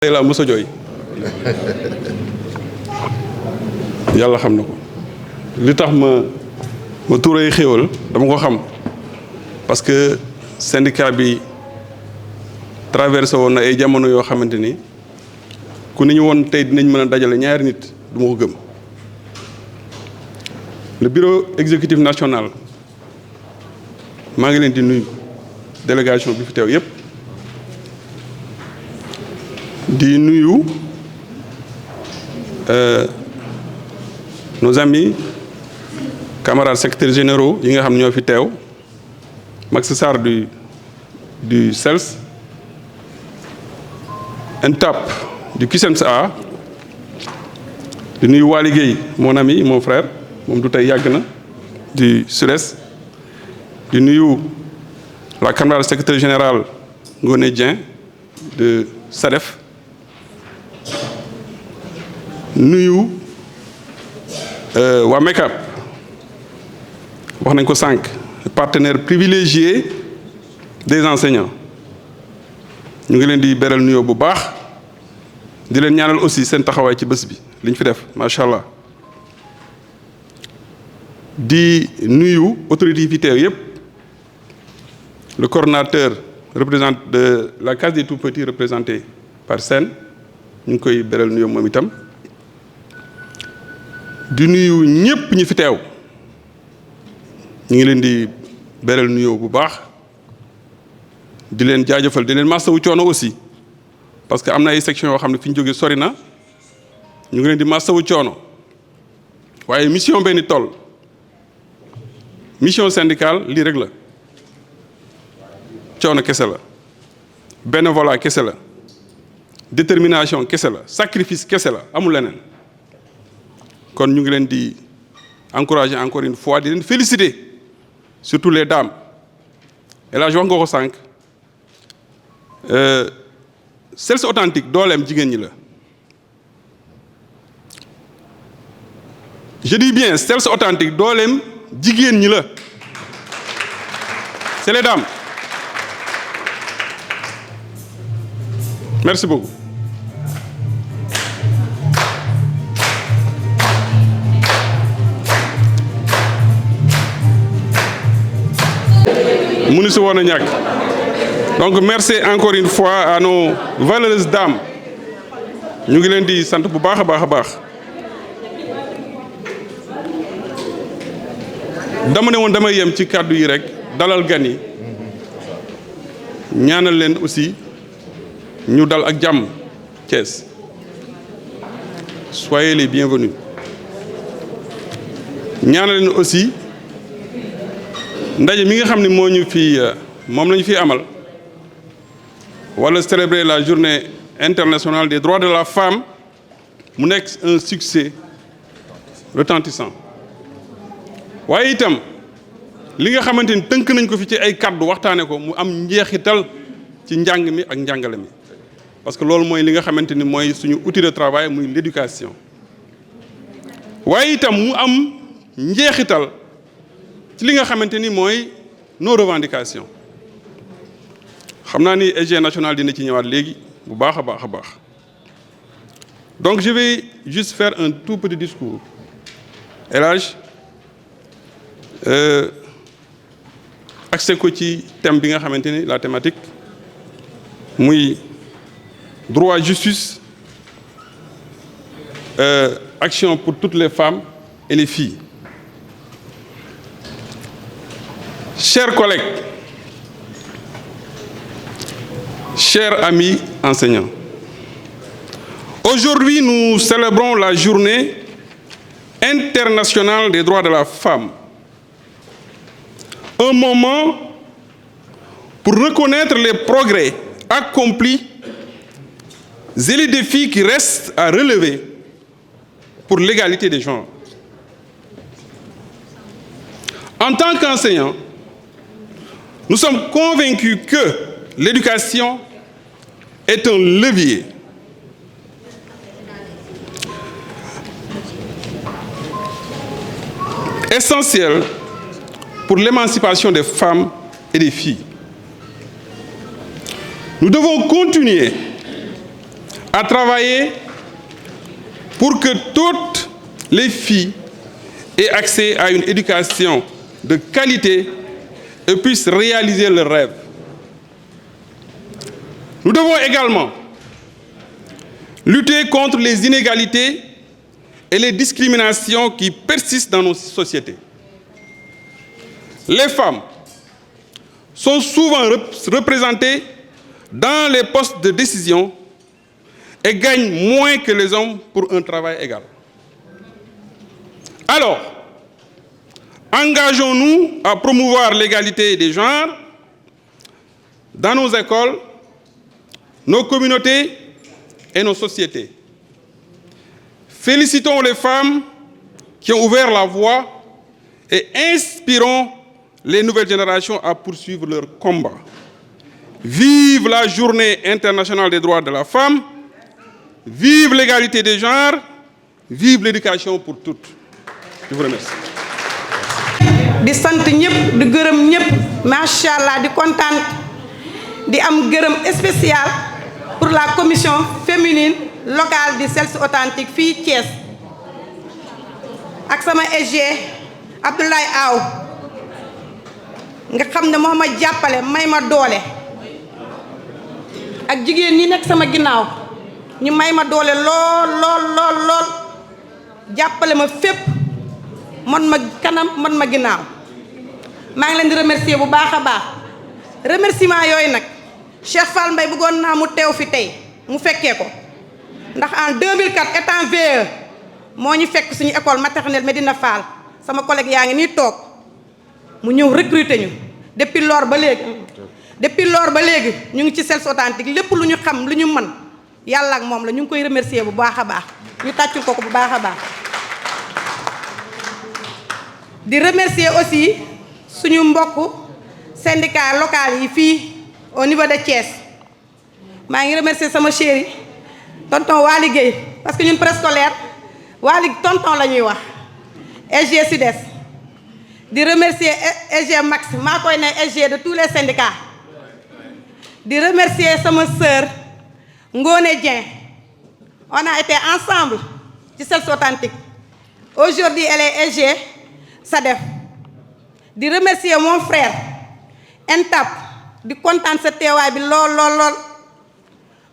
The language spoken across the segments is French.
tey laa mos a jooy yàlla xam na ko li tax ma tuuree xéewal dama ko xam parce que syndicat bi traversé woon na ay jamono yoo xamante ni ku ni ñu woon tey dinañ mën a dajale ñaari nit du ma ko gëm. Le bureau exécutif national maa ngi leen di nuyu délégation bi fi teew yépp di nuyu nos amis camarades secrétaires généraux yi nga xam ñoo fi teew Max Sarr du CELS Ntap du CUSEMS-A di nuyu Waly Gueye mon ami mon frère moom du tey yàgg na du SUDES di nuyu la camarade secrétaire générale Ngoné Dieng de SADEF nuyu waa MECAP wax nañ ko sànq partenaire privilégié des enseignants ñu ngi leen di beral nuyoo bu baax di leen ñaanal aussi seen taxawaay ci bés bi li ñu fi def macha allah di nuyu autorités yi fi teew yépp le coordonnateur représente de la case des tout-petits représenté par Sène ñu ngi koy beral nuyoo moom itam di nuyu ñépp ñi fi teew ñu ngi leen di beral nuyoo bu baax di leen jaajëfal di leen masawu coono aussi parce que am na ay section yoo xam ne fi ñu jógee sori na ñu ngi leen di masawu coono waaye mission benn toll mission syndicale lii rek la coono kese la bénévolat kese la détermination kese la sacrifice kese la amul leneen kon ñu ngi leen di encourager encore une fois di leen féliciter surtout les dames et là wax nga ko sànq CELS authentique dooleem jigéen ñi la je dis bien CELS authentique dooleem jigéen ñi la c'est les dames merci beaucoup. mënu si woon a ñàkk donc merci encore une fois à nos valeureuses dames ñu ngi leen di sant bu baax a baax a baax dama ne woon damay yem ci kàddu yi rek dalal gan yi ñaanal leen aussi ñu dal ak jàmm Thiès soyez les bienvenus ñaanal leen aussi ndaje mi nga xam ne moo ñu fi moom la ñu fi amal wala célébrer la journée internationale des droits de la femme mu nekk un succès retentissant waaye itam li nga xamante ni tënk nañ ko fi ci ay kàddu waxtaane ko mu am njeexital ci njàng mi ak njàngale mi parce que loolu mooy li nga xamante ni mooy suñu outil de travail muy l'éducation waaye itam mu am njeexital ci li nga xamante ni mooy nos revendications xam naa ni SG national dina ci ñëwaat léegi bu baax a baax a baax donc je vais juste faire un tout petit discours El Hadj accès ko ci thème bi nga xamante ni la thématique muy droit justice action pour toutes les femmes et les filles. Chers collègues, chers amis enseignants, aujourd'hui nous célébrons la journée internationale des droits de la femme. Un moment pour reconnaître les progrès accomplis et les défis qui restent à relever pour l'égalité des genres. En tant qu'enseignants, nous sommes convaincus que l'éducation est un levier essentiel pour l'émancipation des femmes et des filles. Nous devons continuer à travailler pour que toutes les filles aient accès à une éducation de qualité et puissent réaliser leurs rêves. Nous devons également lutter contre les inégalités et les discriminations qui persistent dans nos sociétés. Les femmes sont souvent représentées dans les postes de décision et gagnent moins que les hommes pour un travail égal. Alors, engageons-nous à promouvoir l'égalité des genres dans nos écoles, nos communautés et nos sociétés. Félicitons les femmes qui ont ouvert la voie et inspirons les nouvelles générations à poursuivre leur combat. Vive la Journée internationale des droits de la femme, vive l'égalité des genres, vive l'éducation pour toutes. Je vous remercie. di sant ñëpp di gërëm ñëpp macha allah di kontaan di am gërëm spécial pour la commission féminine locale du CELS authentique fii Thiès ak sama SG Abdoulaye Aw nga xam ne moo ma jàppale may ma doole ak jigéen ñi nekk sama ginnaaw ñu may ma doole lool jàppale ma fépp man ma kanam man ma ginnaaw maa ngi leen di remercier bu baax a baax remerciement yooyu nag Cheikh Fall Mbaye bëggoon naa mu teew fi tey mu fekkee ko ndax en 2004 étant VE moo ñu fekk suñu école maternelle Medina Fall sama collègue yaa ngi nii toog mu ñëw recruter ñu depuis lors ba léegi ñu ngi ci CELS authentique lépp lu ñu xam lu ñu mën yàlla ak moom la ñu ngi koy remercier bu baax a baax ñu tàccul ko bu baax a baax di remercier aussi suñu mbokk syndicat local yi fii au niveau de Thiès maa ngi remercier sama chéri tonton Waly Gueye parce que ñun préscolaire Waly tonton la ñuy wax SG Sud-Est di remercier SG Max maa koy ne SG de tous les syndicats di remercier sama sœur Ngone Dieng on a été ensemble ci CELS authentique aujourd'hui elle est SG SADEF di remercier mon frère Entap di kontaan sa teewaay bi lool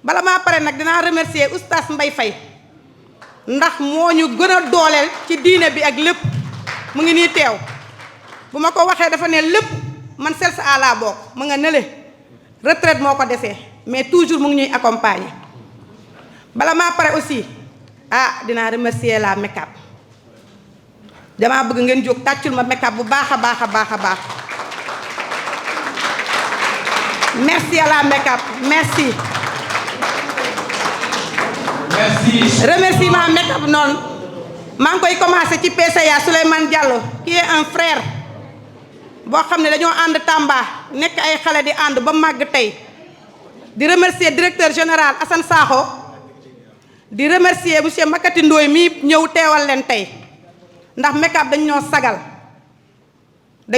bala maa pare nag dinaa remercier oustaz Mbaye Faye ndax moo ñu gën a dooleel ci diine bi ak lépp mu ngi nii teew bu ma ko waxee dafa ne lépp man CELS à la bokk mu nga nële retraite moo ko desee mais toujours mu ngi ñuy accompagner bala maa pare aussi dinaa remercier la make-up damaa bëgg ngeen jóg tàccul ma make-up bu baax a baax merci à la make-up merci remerciement make-up noonu maa ngi koy commencé ci PCA Souleymane Diallo qui est un frère boo xam ne dañoo ànd Tamba nekk ay xale di ànd ba màgg tey di remercier directeur général Assane Sakho di remercier monsieur Makati Ndoye mii ñëw teewal leen tey ndax make-up dañ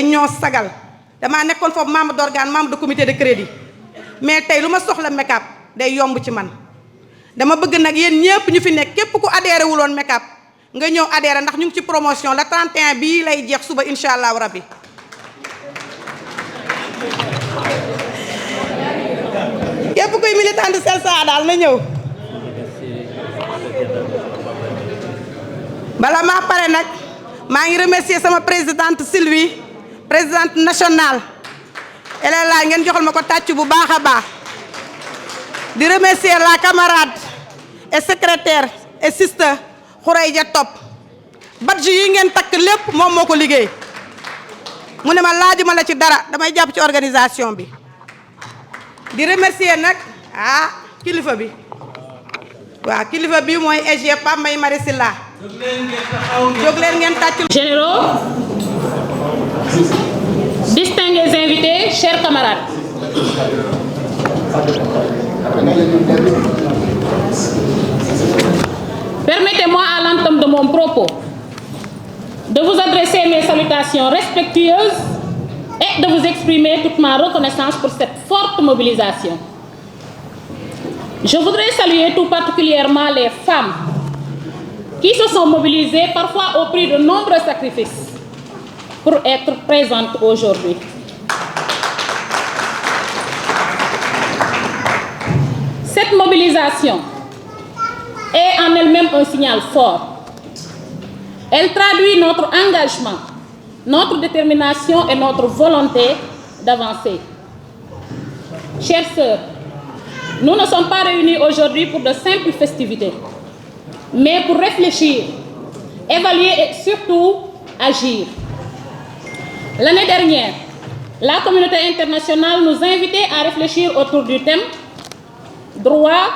ñoo sagal damaa nekkoon foofu membre d'organe membre de comité de crédit mais tey lu ma soxla make-up day yomb ci man dama bëgg nag yéen ñëpp ñu fi nekk képp ku adhéré wuloon make-up nga ñëw adhéré ndax ñu ngi ci promotion la 31 bii lay jeex suba incha allahu rabbi képp kuy militant de CELS daal na ñëw bala maa pare nag maa ngi remercier sama présidente Sylvie présidente nationale elle est là ngeen joxal ma ko tàcc bu baax a baax di remercier la camarade et secrétaire et sister Khourayja Top badge yi ngeen takk lépp moom moo ko liggéey mu ne ma laajuma la ci dara damay jàpp ci organisation bi di remercier nag kilifa bi waaw kilifa bi mooy SG Pape Mbaye Marisilla jóg leen ngeen tàccul généraux, distingués invités, chers camarades. Permettez-moi à l'entame de mon propos de vous adresser mes salutations respectueuses et de vous exprimer toute ma reconnaissance pour cette forte mobilisation. Je voudrais saluer tout particulièrement les femmes qui se sont mobilisées parfois au prix de nombreux sacrifices pour être présentes aujourd'hui. Cette mobilisation est en elle-même un signal fort. Elle traduit notre engagement, notre détermination et notre volonté d'avancer. Chères sœurs, nous ne sommes pas réunis aujourd'hui pour de simples festivités, mais pour réfléchir, évaluer et surtout agir. L'année dernière, la communauté internationale nous invitait à réfléchir autour du thème « Droit,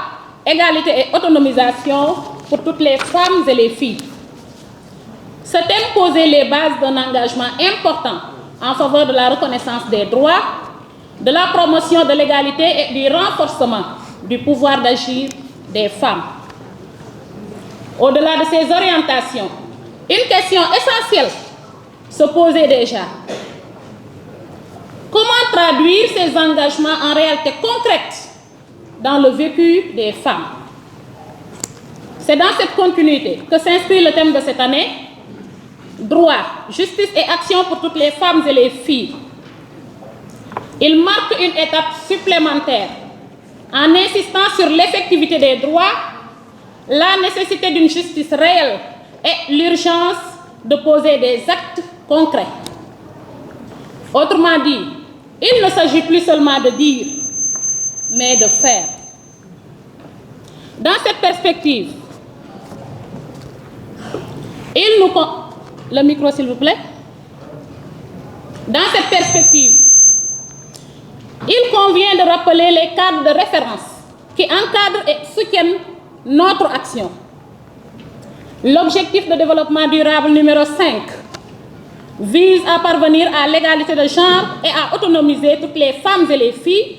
égalité et autonomisation pour toutes les femmes et les filles ». Ce thème posait les bases d'un engagement important en faveur de la reconnaissance des droits, de la promotion de l'égalité et du renforcement du pouvoir d'agir des femmes. Au-delà de ces orientations, une question essentielle se posait déjà. Comment traduire ces engagements en réalité concrète dans le vécu des femmes? C'est dans cette continuité que s'inscrit le thème de cette année, droit, justice et action pour toutes les femmes et les filles. Il marque une étape supplémentaire en insistant sur l'effectivité des droits, la nécessité d'une justice réelle et l'urgence de poser des actes concrets. Autrement dit, il ne s'agit plus seulement de dire, mais de faire. Dans cette perspective, le micro s'il vous plaît. Dans cette perspective, il convient de rappeler les cadres de référence qui encadrent et soutiennent notre action. L'objectif de développement durable numéro 5 vise à parvenir à l'égalité de genre et à autonomiser toutes les femmes et les filles,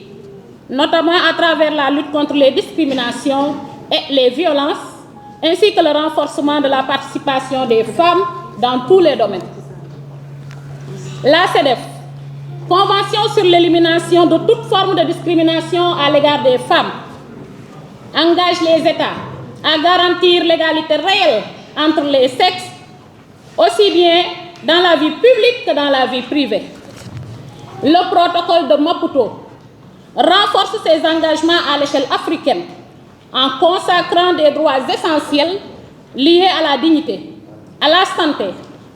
notamment à travers la lutte contre les discriminations et les violences, ainsi que le renforcement de la participation des femmes dans tous les domaines. La CEDEF, Convention sur l'élimination de toute forme de discrimination à l'égard des femmes, engage les États à garantir l'égalité réelle entre les sexes, aussi bien dans la vie publique que dans la vie privée. Le protocole de Maputo renforce ses engagements à l'échelle africaine en consacrant des droits essentiels liés à la dignité, à la santé,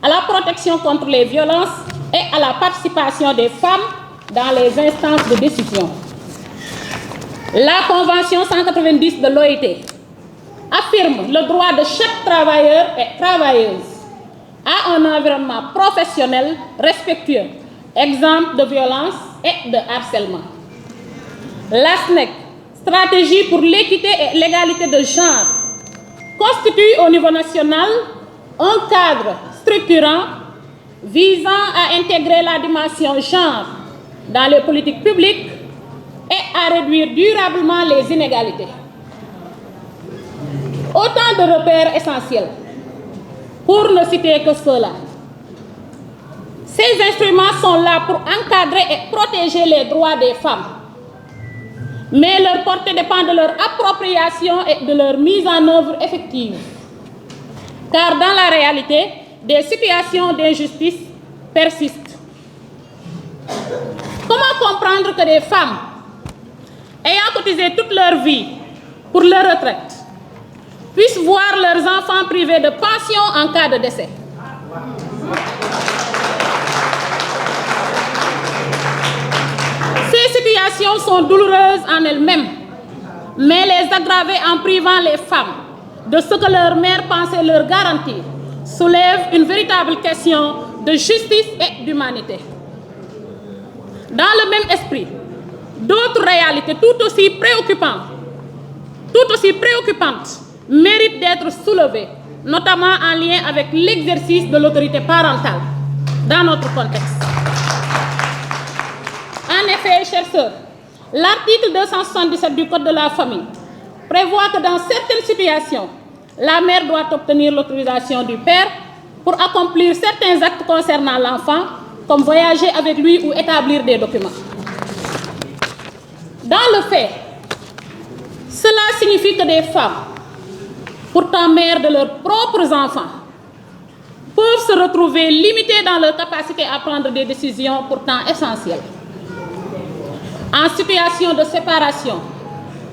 à la protection contre les violences et à la participation des femmes dans les instances de décision. La Convention 190 de l'OIT affirme le droit de chaque travailleur et travailleuse à un environnement professionnel respectueux, exempt de violence et de harcèlement. La SNEC, Stratégie pour l'équité et l'égalité de genre, constitue au niveau national un cadre structurant visant à intégrer la dimension genre dans les politiques publiques et à réduire durablement les inégalités. Autant de repères essentiels, pour ne citer que cela. Ces instruments sont là pour encadrer et protéger les droits des femmes. Mais leur portée dépend de leur appropriation et de leur mise en œuvre effective. Car dans la réalité, des situations d'injustice persistent. Comment comprendre que des femmes ayant cotisé toute leur vie pour leur retraite puissent voir leurs enfants privés de pension en cas de décès? Ces situations sont douloureuses en elles-mêmes, mais les aggraver en privant les femmes de ce que leur mère pensait leur garantir soulève une véritable question de justice et d'humanité. Dans le même esprit, d'autres réalités tout aussi préoccupantes méritent d'être soulevées, notamment en lien avec l'exercice de l'autorité parentale dans notre contexte. En effet, chers sœurs, l'article 277 du Code de la famille prévoit que dans certaines situations, la mère doit obtenir l'autorisation du père pour accomplir certains actes concernant l'enfant, comme voyager avec lui ou établir des documents. Dans le fait, Cela signifie que des femmes, pourtant mères de leurs propres enfants, peuvent se retrouver limitées dans leur capacité à prendre des décisions pourtant essentielles. En situation de séparation,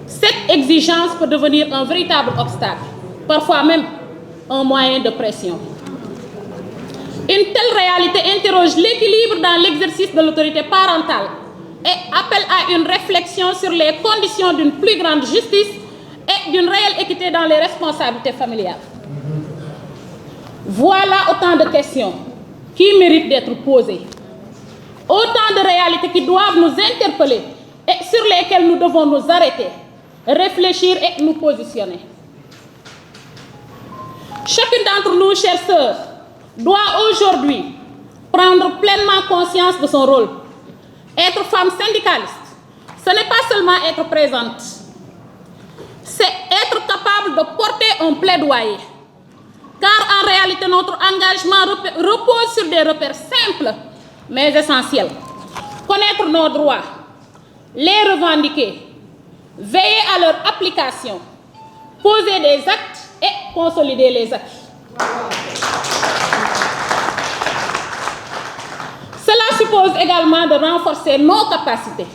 cette exigence peut devenir un véritable obstacle, parfois même un moyen de pression. Une telle réalité interroge l'équilibre dans l'exercice de l'autorité parentale et appelle à une réflexion sur les conditions d'une plus grande justice et d'une réelle équité dans les responsabilités familiales. Voilà autant de questions qui méritent d'être posées, autant de réalités qui doivent nous interpeller et sur lesquelles nous devons nous arrêter, réfléchir et nous positionner. Chacune d'entre nous, chères sœurs, doit aujourd'hui prendre pleinement conscience de son rôle. Être femme syndicaliste, ce n'est pas seulement être présente, c'est être capable de porter un plaidoyer. Car en réalité, notre engagement repose sur des repères simples mais essentiels. Connaître nos droits, les revendiquer, veiller à leur application, poser des actes et consolider les acquis. Cela suppose également de renforcer nos capacités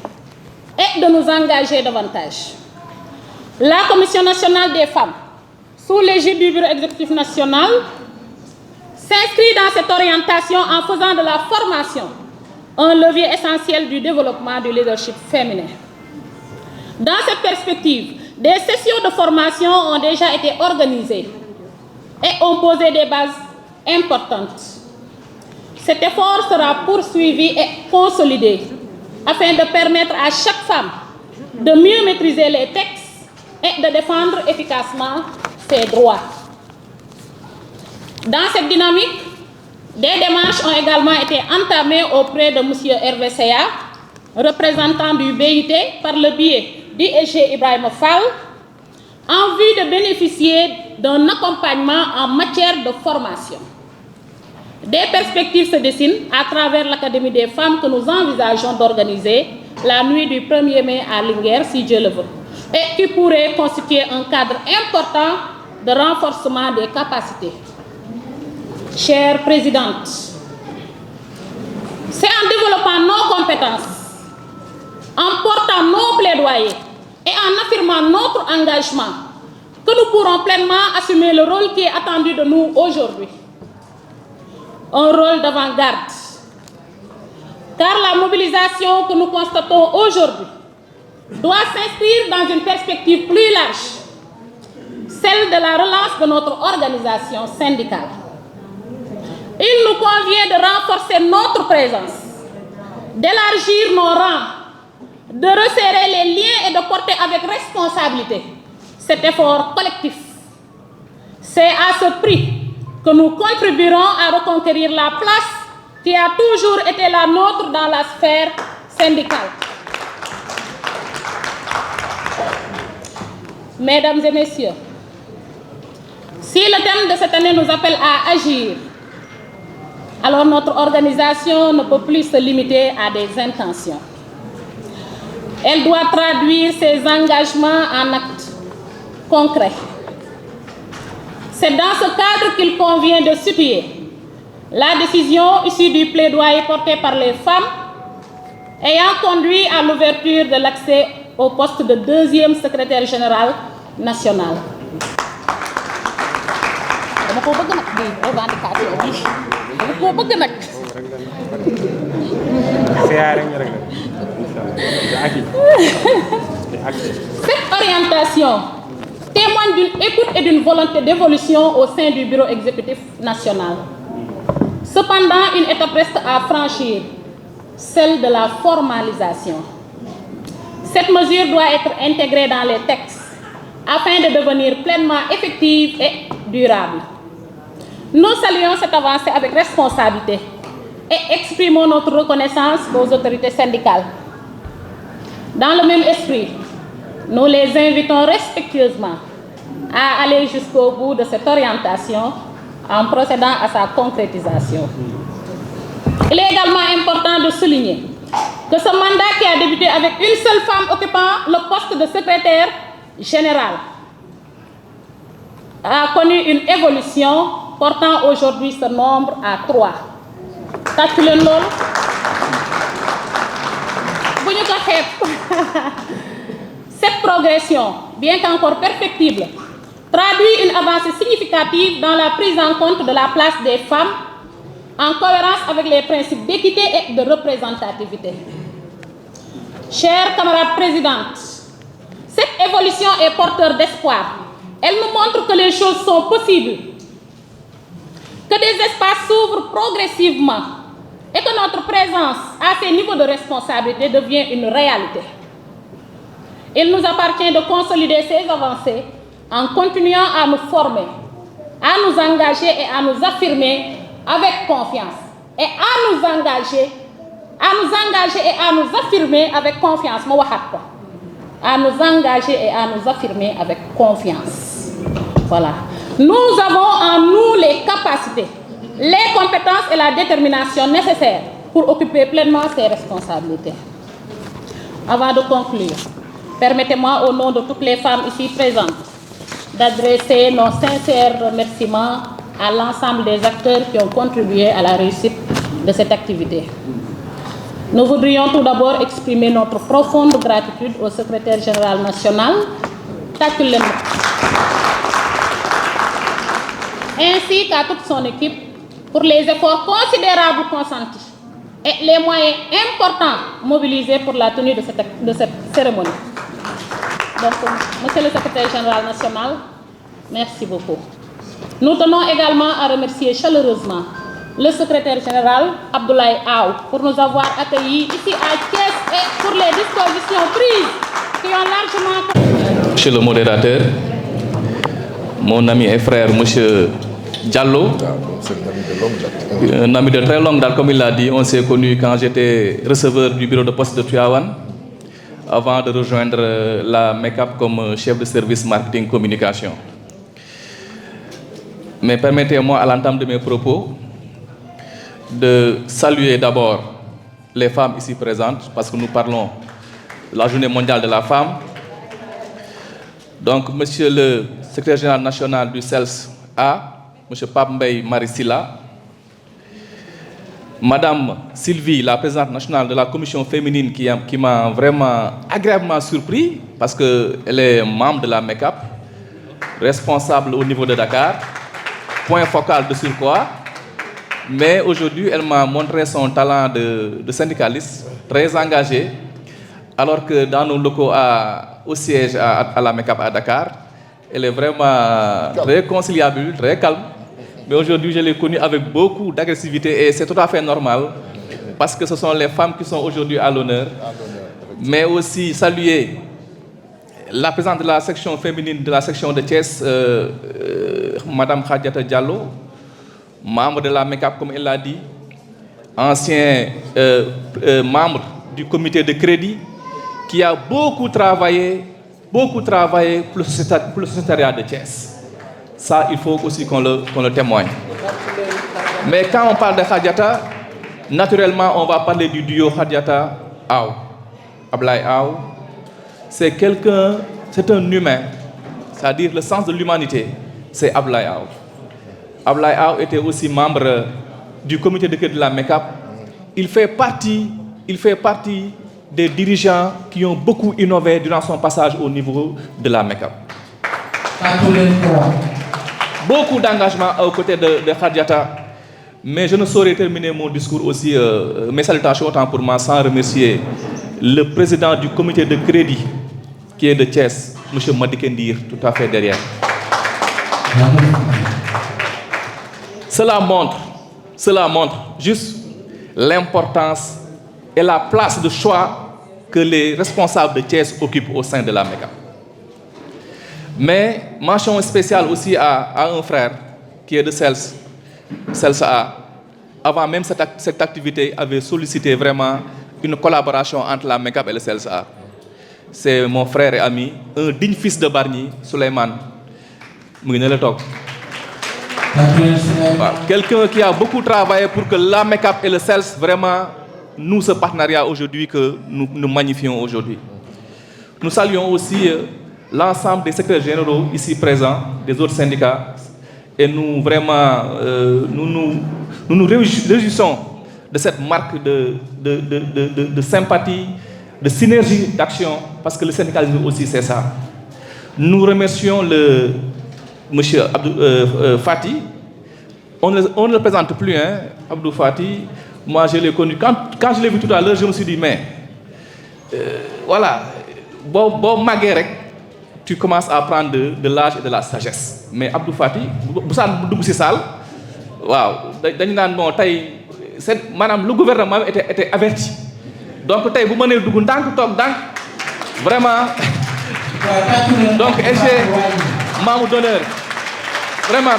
et de nous engager davantage. La Commission nationale des femmes, sous l'égide du Bureau exécutif national, s'inscrit dans cette orientation en faisant de la formation un levier essentiel du développement du leadership féminin. Dans cette perspective, des sessions de formation ont déjà été organisées et ont posé des bases importantes. Cet effort sera poursuivi et consolidé afin de permettre à chaque femme de mieux maîtriser les textes et de défendre efficacement ses droits. Dans cette dynamique, des démarches ont également été entamées auprès de M. Hervé Seya, représentant du BIT par le biais d'IEG Ibrahim Fall, en vue de bénéficier d'un accompagnement en matière de formation. Des perspectives se dessinent à travers l'Académie des femmes que nous envisageons d'organiser la nuit du 1er mai à Linguère, si Dieu le veut, et qui pourrait constituer un cadre important de renforcement des capacités. Chère Présidente, c'est en développant nos compétences, en portant nos plaidoyers et en affirmant notre engagement que nous pourrons pleinement assumer le rôle qui est attendu de nous aujourd'hui. Un rôle d'avant-garde. Car la mobilisation que nous constatons aujourd'hui doit s'inscrire dans une perspective plus large, celle de la relance de notre organisation syndicale. Il nous convient de renforcer notre présence, d'élargir nos rangs, de resserrer les liens et de porter avec responsabilité cet effort collectif. C'est à ce prix que nous contribuerons à reconquérir la place qui a toujours été la nôtre dans la sphère syndicale. Mesdames et messieurs, si le thème de cette année nous appelle à agir, alors notre organisation ne peut plus se limiter à des intentions. Elle doit traduire ses engagements en actes concrets. C'est dans ce cadre qu'il convient de situer la décision issue du plaidoyer porté par les femmes ayant conduit à l'ouverture de l'accès au poste de deuxième secrétaire général national. Cette orientation témoigne d'une écoute et d'une volonté d'évolution au sein du Bureau exécutif national. Cependant, une étape reste à franchir, celle de la formalisation. Cette mesure doit être intégrée dans les textes afin de devenir pleinement effective et durable. Nous saluons cette avancée avec responsabilité et exprimons notre reconnaissance aux autorités syndicales. Dans le même esprit, nous les invitons respectueusement à aller jusqu'au bout de cette orientation en procédant à sa concrétisation. Il est également important de souligner que ce mandat qui a débuté avec une seule femme occupant le poste de secrétaire général a connu une évolution portant aujourd'hui ce nombre à 3. Cette progression, bien qu'encore perfectible, traduit une avancée significative dans la prise en compte de la place des femmes en cohérence avec les principes d'équité et de représentativité. Chères camarades présidentes, cette évolution est porteur d'espoir. Elle nous montre que les choses sont possibles, que des espaces s'ouvrent progressivement et que notre présence à ces niveaux de responsabilité devient une réalité. Il nous appartient de consolider ces avancées en continuant à nous former, à nous engager et à nous affirmer avec confiance. Et à nous engager et à nous affirmer avec confiance. À nous engager et à nous affirmer avec confiance. Voilà. Nous avons en nous les capacités, les compétences et la détermination nécessaires pour occuper pleinement ces responsabilités. Avant de conclure, permettez-moi au nom de toutes les femmes ici présentes d'adresser nos sincères remerciements à l'ensemble des acteurs qui ont contribué à la réussite de cette activité. Nous voudrions tout d'abord exprimer notre profonde gratitude au secrétaire général national, ainsi qu'à toute son équipe pour les efforts considérables consentis et les moyens importants mobilisés pour la tenue de cette cérémonie. Donc, Monsieur le secrétaire général national, merci beaucoup. Nous tenons également à remercier chaleureusement le secrétaire général Abdoulaye Aou pour nous avoir accueillis ici à Thiès et pour les dispositions prises qui ont largement... Monsieur le modérateur, mon ami et frère, Monsieur Diallo, un ami de très longue date, comme il l'a dit, on s'est connu quand j'étais receveur du bureau de poste de Tuawan, avant de rejoindre la MECAP comme chef de service marketing communication. Mais permettez-moi, à l'entame de mes propos, de saluer d'abord les femmes ici présentes, parce que nous parlons de la Journée mondiale de la femme. Donc, Monsieur le secrétaire général national du CELS-A, Monsieur Pape Mbaye Marisila, Madame Sylvie, la présidente nationale de la commission féminine qui m'a vraiment agréablement surpris parce qu'elle est membre de la MECAP, responsable au niveau de Dakar, point focal de surcroît. Mais aujourd'hui, elle m'a montré son talent de syndicaliste, très engagé, alors que dans nos locaux au siège à la MECAP à Dakar, elle est vraiment très conciliable, très calme. Mais aujourd'hui, je l'ai connue avec beaucoup d'agressivité et c'est tout à fait normal parce que ce sont les femmes qui sont aujourd'hui à l'honneur. Mais aussi saluer la présidente de la section féminine de la section de Thiès, Madame Khadiata Diallo, membre de la MECAP comme elle l'a dit, ancien membre du comité de crédit qui a beaucoup travaillé pour le secrétariat de Thiès. Ça, il faut aussi qu'on le témoigne. Mais quand on parle de Khadiata, naturellement, on va parler du duo Khadiata-Aou. Abdoulaye Aou, c'est quelqu'un, c'est un humain, c'est-à-dire le sens de l'humanité, c'est Abdoulaye Aou. Abdoulaye Aou était aussi membre du comité de crédit de la MECAP. Il fait partie des dirigeants qui ont beaucoup innové durant son passage au niveau de la MECAP. Beaucoup d'engagement aux côtés de Khadiata, mais je ne saurais terminer mon discours aussi, mes salutations autant pour moi, sans remercier le président du comité de crédit qui est de Thiès, M. Madikendir, tout à fait derrière. Cela montre juste l'importance et la place de choix que les responsables de Thiès occupent au sein de la MECAP. Mais mention spéciale aussi à un frère qui est de CELS-A. Avant même cette activité, avait sollicité vraiment une collaboration entre la MECAP et le CELS-A. C'est mon frère et ami, un digne fils de Bargny, Souleymane. Quelqu'un qui a beaucoup travaillé pour que la MECAP et le CELS vraiment nous ce partenariat aujourd'hui que nous magnifions aujourd'hui. Nous saluons aussi l'ensemble des secrétaires généraux ici présents, des autres syndicats, et nous vraiment, nous réjouissons de cette marque de sympathie, de synergie d'action, parce que le syndicalisme aussi c'est ça. Nous remercions le monsieur Abdou Fati. On ne le présente plus, hein, Abdou Fati. Moi, je l'ai connu. Quand je l'ai vu tout à l'heure, je me suis dit, mais voilà, bon maguerek, tu commences à prendre de l'âge et de la sagesse. Mais Abdou Fati, madame, le gouvernement était averti. Donc, vraiment, donc, SG, membre d'honneur, vraiment,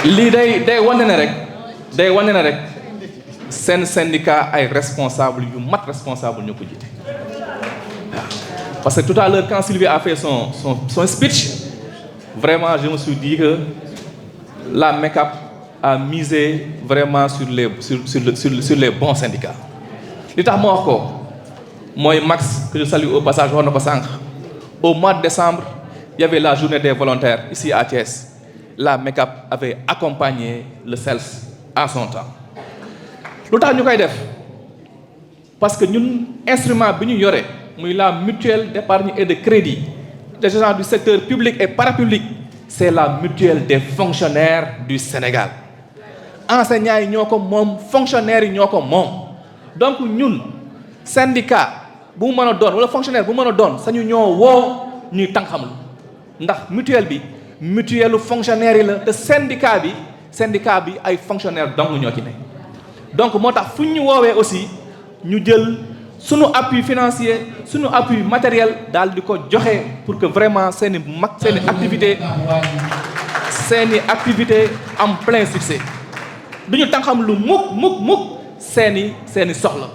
lii day wane ne rek seen syndicat ay responsable yu mat responsable ñoo ko jiite. Parce que tout à l'heure quand Sylvie a fait son speech, vraiment je me suis dit que la MECAP a misé vraiment sur les bons syndicats. Li tax ma wax ko mooy Max, que je salue au passage, wax na ko sànq. Au mois de décembre, il y avait la journée des volontaires ici à Thiès. La MECAP avait accompagné le CELS à son temps. Lu tax ñu koy def parce que ñun instrument bi ñu yore muy la mutuelle d'épargne et de crédit des gens du secteur public et parapublic, c'est la mutuelle des fonctionnaires du Sénégal. Enseignants yi ñoo ko moom, fonctionnaires yi ñoo ko moom. Donc ñun syndicat bu mu mën a doon wala fonctionnaire bu mu mën a doon sañu ñoo woo ñuy tànqamlu ndax mutuelle bi mutuelle fonctionnaire yi la te syndicat bi ay fonctionnaires dong ñoo ci ne. Donc moo tax fu ñu woowee aussi ñu jël sunu appui financier sunu appui matériel daal di ko joxe pour que vraiment seeni activité am plein succès. duñu tànqamlu mukk seeni soxla.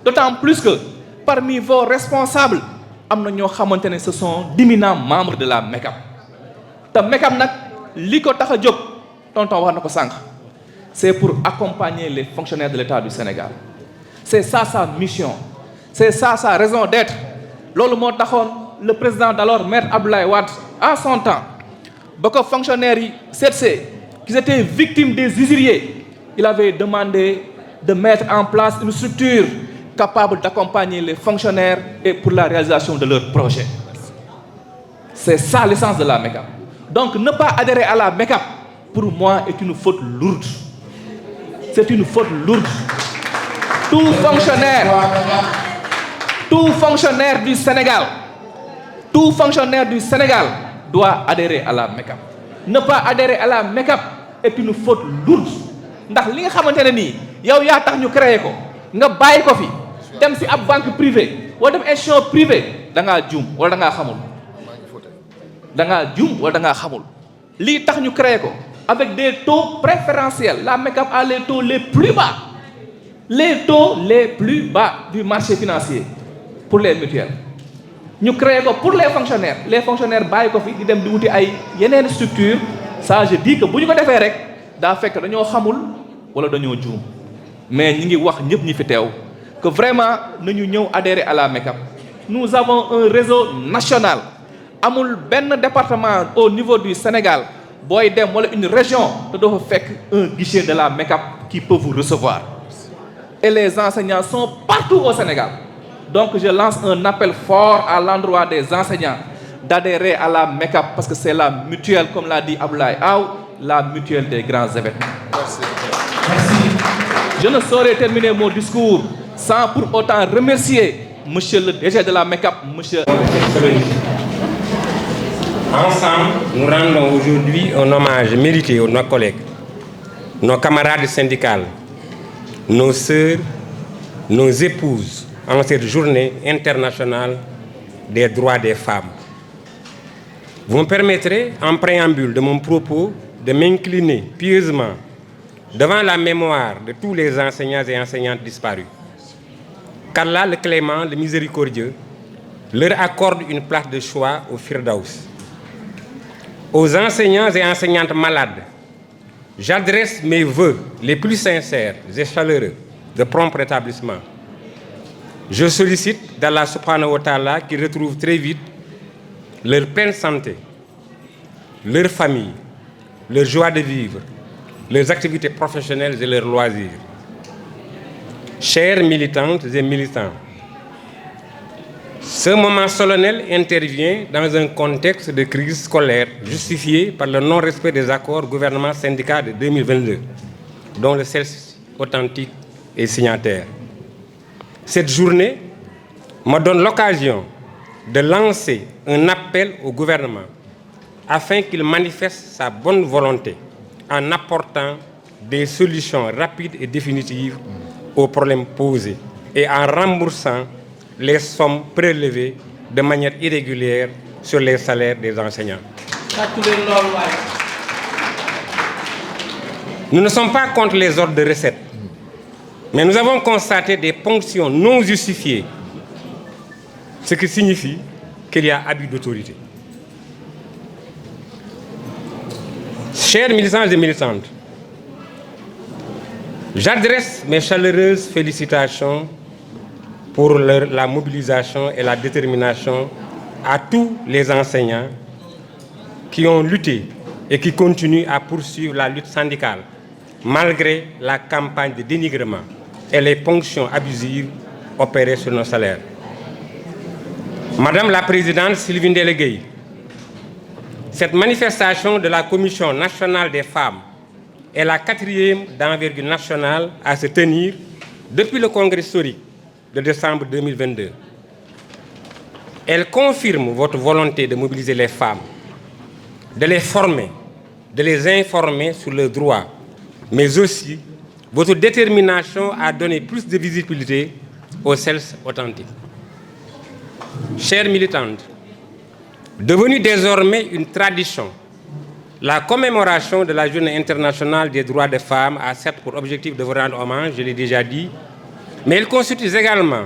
D'autant plus que parmi vos responsables am na ñoo xamante ne ce sont d'éminents membres de la MECAP. te MECAP nag li ko tax a jóg tonton wax na ko sànq c'est pour accompagner les fonctionnaires de l'État du Sénégal. C'est ça sa mission, c'est ça sa raison d'être. Loolu moo taxoon le président d'alors Maître Abdoulaye Wade à son temps ba ko fonctionnaires yi seetsee qu'ils étaient victimes des usuriers, il avait demandé de mettre en place une structure capable d'accompagner les fonctionnaires et pour la réalisation de leurs projets. C'est ça l'essence de la MECAP. Donc ne pas adhérer à la MECAP pour moi est une faute lourde. C'est une faute lourde. Tout fonctionnaire du Sénégal doit adhérer à la MECAP. Ne pas adhérer à la MECAP est une faute lourde. Ndax li nga xamante ne nii yow yaa tax ñu créé ko nga bàyyi ko fi dem ci ab banque privée wala dem institution privée da ngaa juum wala da ngaa xamul. Lii tax ñu créé ko avec des taux préférentiels. La MECAP a les taux les plus bas du marché financier pour les mutuelles. Ñu créé ko pour les fonctionnaires bàyyi ko fi di dem di wuti ay yeneen structure. Ça je dis que bu ñu ko defee rek daa fekk dañoo xamul wala dañoo juum mais ñi ngi wax ñëpp ñi fi teew que vraiment nañu ñëw adhérer à la MECAP. Nous avons un réseau national. Amul benn département au niveau du Sénégal booy dem wala une région te doo fa fekk un guichet de la MECAP qui peut vous recevoir. Et les enseignants sont partout au Sénégal. Donc je lance un appel fort à l'endroit des enseignants d'adhérer à la MECAP parce que c'est la mutuelle, comme l'a dit Abdoulaye Aw, la mutuelle des grands événements. Merci. Je ne saurais terminer mon discours sans pour autant remercier monsieur le DG de la MECAP, monsieur. Ensemble, nous rendons aujourd'hui un hommage mérité à nos collègues, nos camarades syndicales, nos sœurs, nos épouses en cette journée internationale des droits des femmes. Vous me permettrez, en préambule de mon propos, de m'incliner pieusement devant la mémoire de tous les enseignants et enseignantes disparus. Qu'Allah le clément, le miséricordieux, leur accorde une place de choix au Firdaus. Aux enseignants et enseignantes malades, j'adresse mes vœux les plus sincères et chaleureux de prompt rétablissement. Je sollicite d'Allah subhanahu wa ta'ala qu'ils retrouvent très vite leur pleine santé, leur famille, leur joie de vivre, leurs activités professionnelles et leurs loisirs. Chères militantes et militants, ce moment solennel intervient dans un contexte de crise scolaire justifié par le non-respect des accords gouvernement-syndicat de 2022, dont le CELS authentique est signataire. Cette journée me donne l'occasion de lancer un appel au gouvernement afin qu'il manifeste sa bonne volonté en apportant des solutions rapides et définitives aux problèmes posés et en remboursant les sommes prélevées de manière irrégulière sur les salaires des enseignants. Nous ne sommes pas contre les ordres de recettes, mais nous avons constaté des ponctions non justifiées, ce qui signifie qu'il y a abus d'autorité. Chers militants et militantes, j'adresse mes chaleureuses félicitations pour la mobilisation et la détermination à tous les enseignants qui ont lutté et qui continuent à poursuivre la lutte syndicale malgré la campagne de dénigrement et les ponctions abusives opérées sur nos salaires. Madame la Présidente Sylvie Ndélégué, cette manifestation de la Commission nationale des femmes est la 4e d'envergure nationale à se tenir depuis le congrès historique de décembre 2022. Elle confirme votre volonté de mobiliser les femmes, de les former, de les informer sur leurs droits, mais aussi votre détermination à donner plus de visibilité au CELS authentique. Chères militantes, devenue désormais une tradition, la commémoration de la Journée internationale des droits des femmes a certes pour objectif de vous rendre hommage, je l'ai déjà dit, mais elle constitue également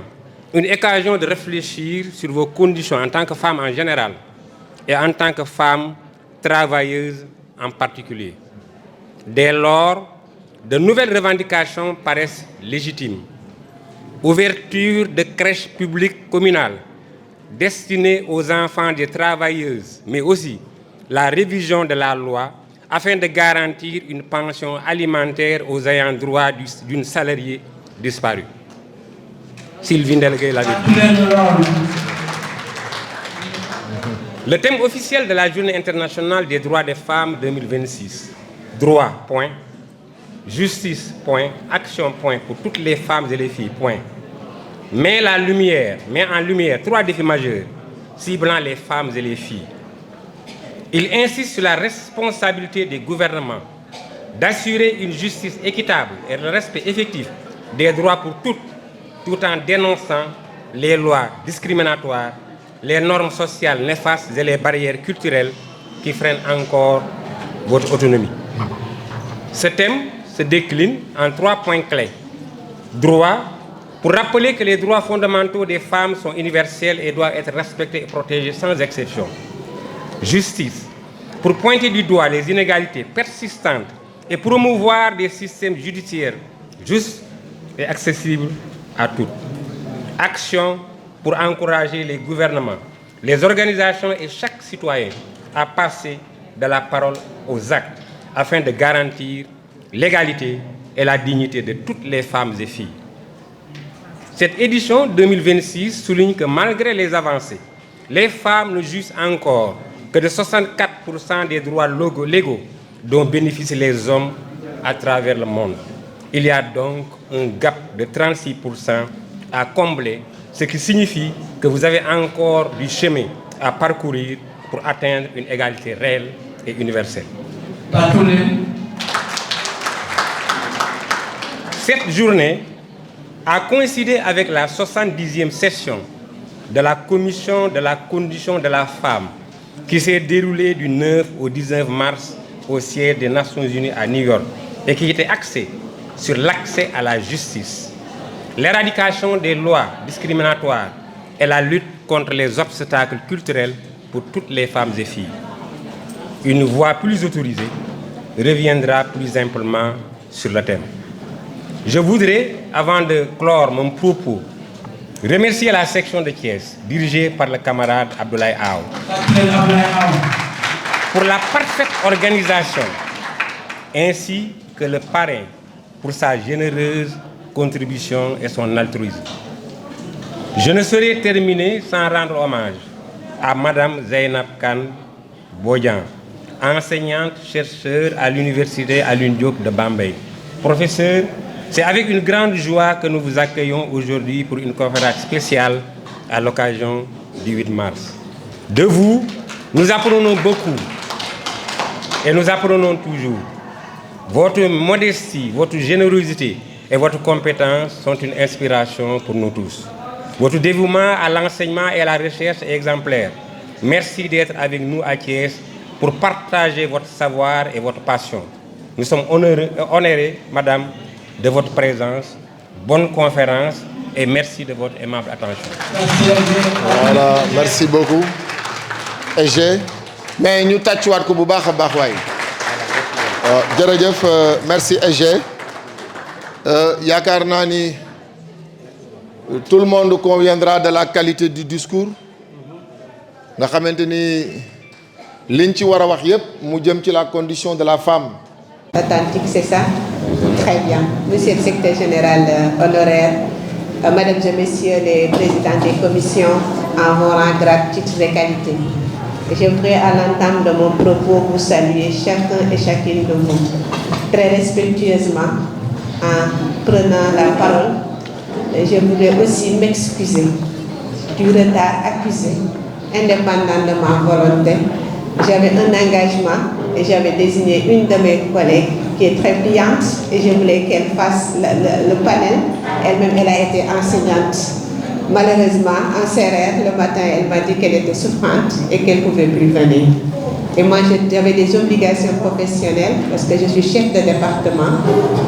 une occasion de réfléchir sur vos conditions en tant que femme en général et en tant que femme travailleuse en particulier. Dès lors, de nouvelles revendications paraissent légitimes. Ouverture de crèches publiques communales destinées aux enfants des travailleuses, mais aussi la révision de la loi afin de garantir une pension alimentaire aux ayants droit d'une salariée disparue. Sylvie Ndélégué l'a dit. Le thème officiel de la Journée internationale des droits des femmes 2026. Droit, point. Justice, point. Action, point. Pour toutes les femmes et les filles, point. Met en lumière 3 défis majeurs, ciblant les femmes et les filles. Il insiste sur la responsabilité des gouvernements d'assurer une justice équitable et le respect effectif des droits pour toutes, tout en dénonçant les lois discriminatoires, les normes sociales néfastes et les barrières culturelles qui freinent encore votre autonomie. Ce thème se décline en 3 points clés. Droit, pour rappeler que les droits fondamentaux des femmes sont universels et doivent être respectés et protégés sans exception. Justice, pour pointer du doigt les inégalités persistantes et promouvoir des systèmes judiciaires justes et accessibles à toutes. Action, pour encourager les gouvernements, les organisations et chaque citoyen à passer de la parole aux actes afin de garantir l'égalité et la dignité de toutes les femmes et filles. Cette édition 2026 souligne que malgré les avancées, les femmes ne jouissent encore que de 64% des droits légaux dont bénéficient les hommes à travers le monde. Il y a donc un gap de 36% à combler, ce qui signifie que vous avez encore du chemin à parcourir pour atteindre une égalité réelle et universelle. Cette journée a coïncidé avec la 70e session de la Commission de la condition de la femme qui s'est déroulée du 9 au 19 mars au siège des Nations Unies à New York et qui était axée sur l'accès à la justice, l'éradication des lois discriminatoires et la lutte contre les obstacles culturels pour toutes les femmes et filles. Une voix plus autorisée reviendra plus amplement sur le thème. Je voudrais, avant de clore mon propos, remercier la section de Thiès, dirigée par le camarade Abdoulaye Aou, pour la parfaite organisation, ainsi que le parrain pour sa généreuse contribution et son altruisme. Je ne saurais terminer sans rendre hommage à Madame Zeynab Khan Bodian, enseignante chercheure à l'université Alioune Diop de Bambey. Professeur, c'est avec une grande joie que nous vous accueillons aujourd'hui pour une conférence spéciale à l'occasion du 8 mars. De vous, nous apprenons beaucoup et nous apprenons toujours. Votre modestie, votre générosité et votre compétence sont une inspiration pour nous tous. Votre dévouement à l'enseignement et à la recherche est exemplaire. Merci d'être avec nous à Thiès pour partager votre savoir et votre passion. Nous sommes honorés, Madame, de votre présence. Bonne conférence et merci de votre aimable attention. Voilà, merci beaucoup. EG, mais nous t'achouat ko bu baax a baax waay. Jërëjëf, merci EG. Yaakaar naa ni tout le monde conviendra de la qualité du discours. Nga xamante ni liñ ci war a wax yépp mu jëm ci la condition de la femme. Authentique, c'est ça? Très bien. Monsieur le secrétaire général honoraire, Mesdames et Messieurs les présidents des commissions, en vos rangs, grades, titres et qualités. Je voudrais à l'entame de mon propos vous saluer chacun et chacune de vous, très respectueusement, en prenant la parole. Je voudrais aussi m'excuser du retard accusé, indépendant de ma volonté. J'avais un engagement et j'avais désigné une de mes collègues qui est très brillante et je voulais qu'elle fasse le panel. Elle-même, elle a été enseignante. Malheureusement, en CRR, le matin, elle m'a dit qu'elle était souffrante et qu'elle ne pouvait plus venir. Et moi, j'avais des obligations professionnelles parce que je suis chef de département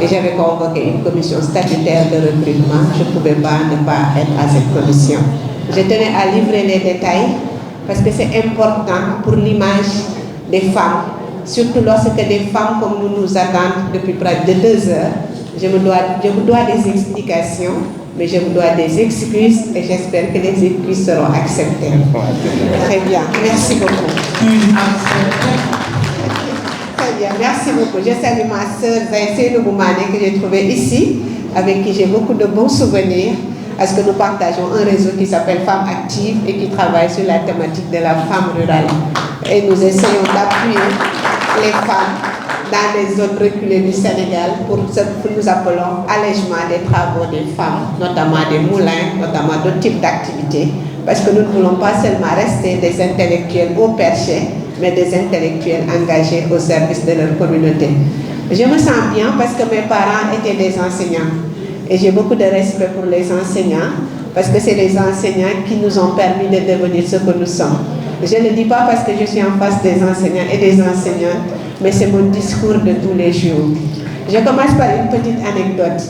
et j'avais convoqué une commission statutaire de recrutement. Je ne pouvais pas ne pas être à cette commission. Je tenais à livrer les détails parce que c'est important pour l'image des femmes, surtout lorsque des femmes comme nous attendent depuis près de 2 heures. Je vous dois des explications, mais je vous dois des excuses et j'espère que les excuses seront acceptées. Très bien, merci beaucoup. Très bien, merci beaucoup. Je salue ma sœur Zaïsé Boumane que j'ai trouvée ici, avec qui j'ai beaucoup de bons souvenirs, parce que nous partageons un réseau qui s'appelle Femmes Actives et qui travaille sur la thématique de la femme rurale. Et nous essayons d'appuyer les femmes dans les zones reculées du Sénégal pour ce que nous appelons allègement des travaux des femmes, notamment des moulins, notamment d'autres types d'activités, parce que nous ne voulons pas seulement rester des intellectuels haut perchés, mais des intellectuels engagés au service de leur communauté. Je me sens bien parce que mes parents étaient des enseignants et j'ai beaucoup de respect pour les enseignants parce que c'est les enseignants qui nous ont permis de devenir ce que nous sommes. Je ne le dis pas parce que je suis en face des enseignants et des enseignantes, mais c'est mon discours de tous les jours. Je commence par une petite anecdote.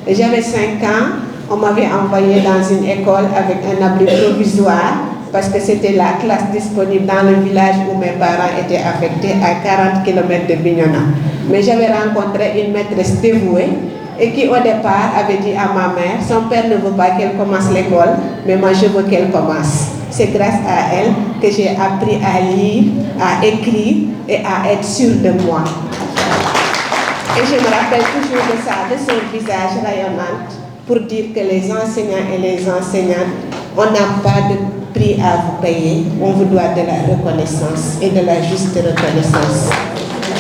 J'avais 5 ans, on m'avait envoyé dans une école avec un abri provisoire parce que c'était la classe disponible dans le village où mes parents étaient affectés à 40 km de Bignona. Mais j'avais rencontré une maîtresse dévouée et qui au départ avait dit à ma mère, son père ne veut pas qu'elle commence l'école, mais moi je veux qu'elle commence. C'est grâce à elle que j'ai appris à lire, à écrire et à être sûre de moi. Et je me rappelle toujours de ça, de son visage rayonnant, pour dire que les enseignants et les enseignantes, on n'a pas de prix à vous payer, on vous doit de la reconnaissance et de la juste reconnaissance.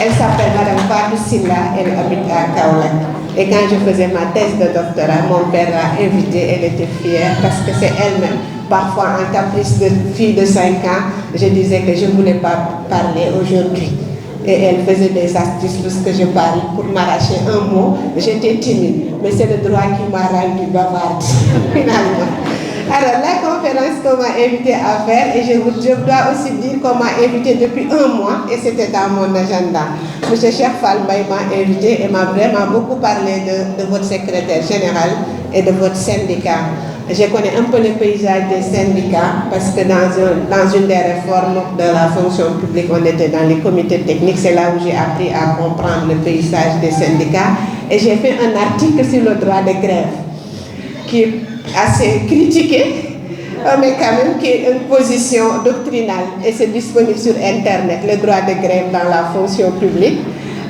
Elle s'appelle Madame Fatou Silla, elle habite à Kaolack. Et quand je faisais ma thèse de doctorat, mon père l'a invitée, elle était fière parce que c'est elle-même. Parfois, en caprice de fille de 5 ans, je disais que je ne voulais pas parler aujourd'hui. Et elle faisait des astuces lorsque je parle pour m'arracher un mot. J'étais timide, mais c'est le droit qui m'a rendu bavarde, finalement. Alors, la conférence qu'on m'a invité à faire, et je dois aussi dire qu'on m'a invité depuis 1 mois, et c'était dans mon agenda. M. Cheikh Fall Mbaye m'a invité et m'a vraiment beaucoup parlé de votre secrétaire général et de votre syndicat. Je connais un peu le paysage des syndicats parce que dans une des réformes de la fonction publique, on était dans les comités techniques. C'est là où j'ai appris à comprendre le paysage des syndicats. Et j'ai fait un article sur le droit de grève qui est assez critiqué, mais quand même qui est une position doctrinale. Et c'est disponible sur Internet, le droit de grève dans la fonction publique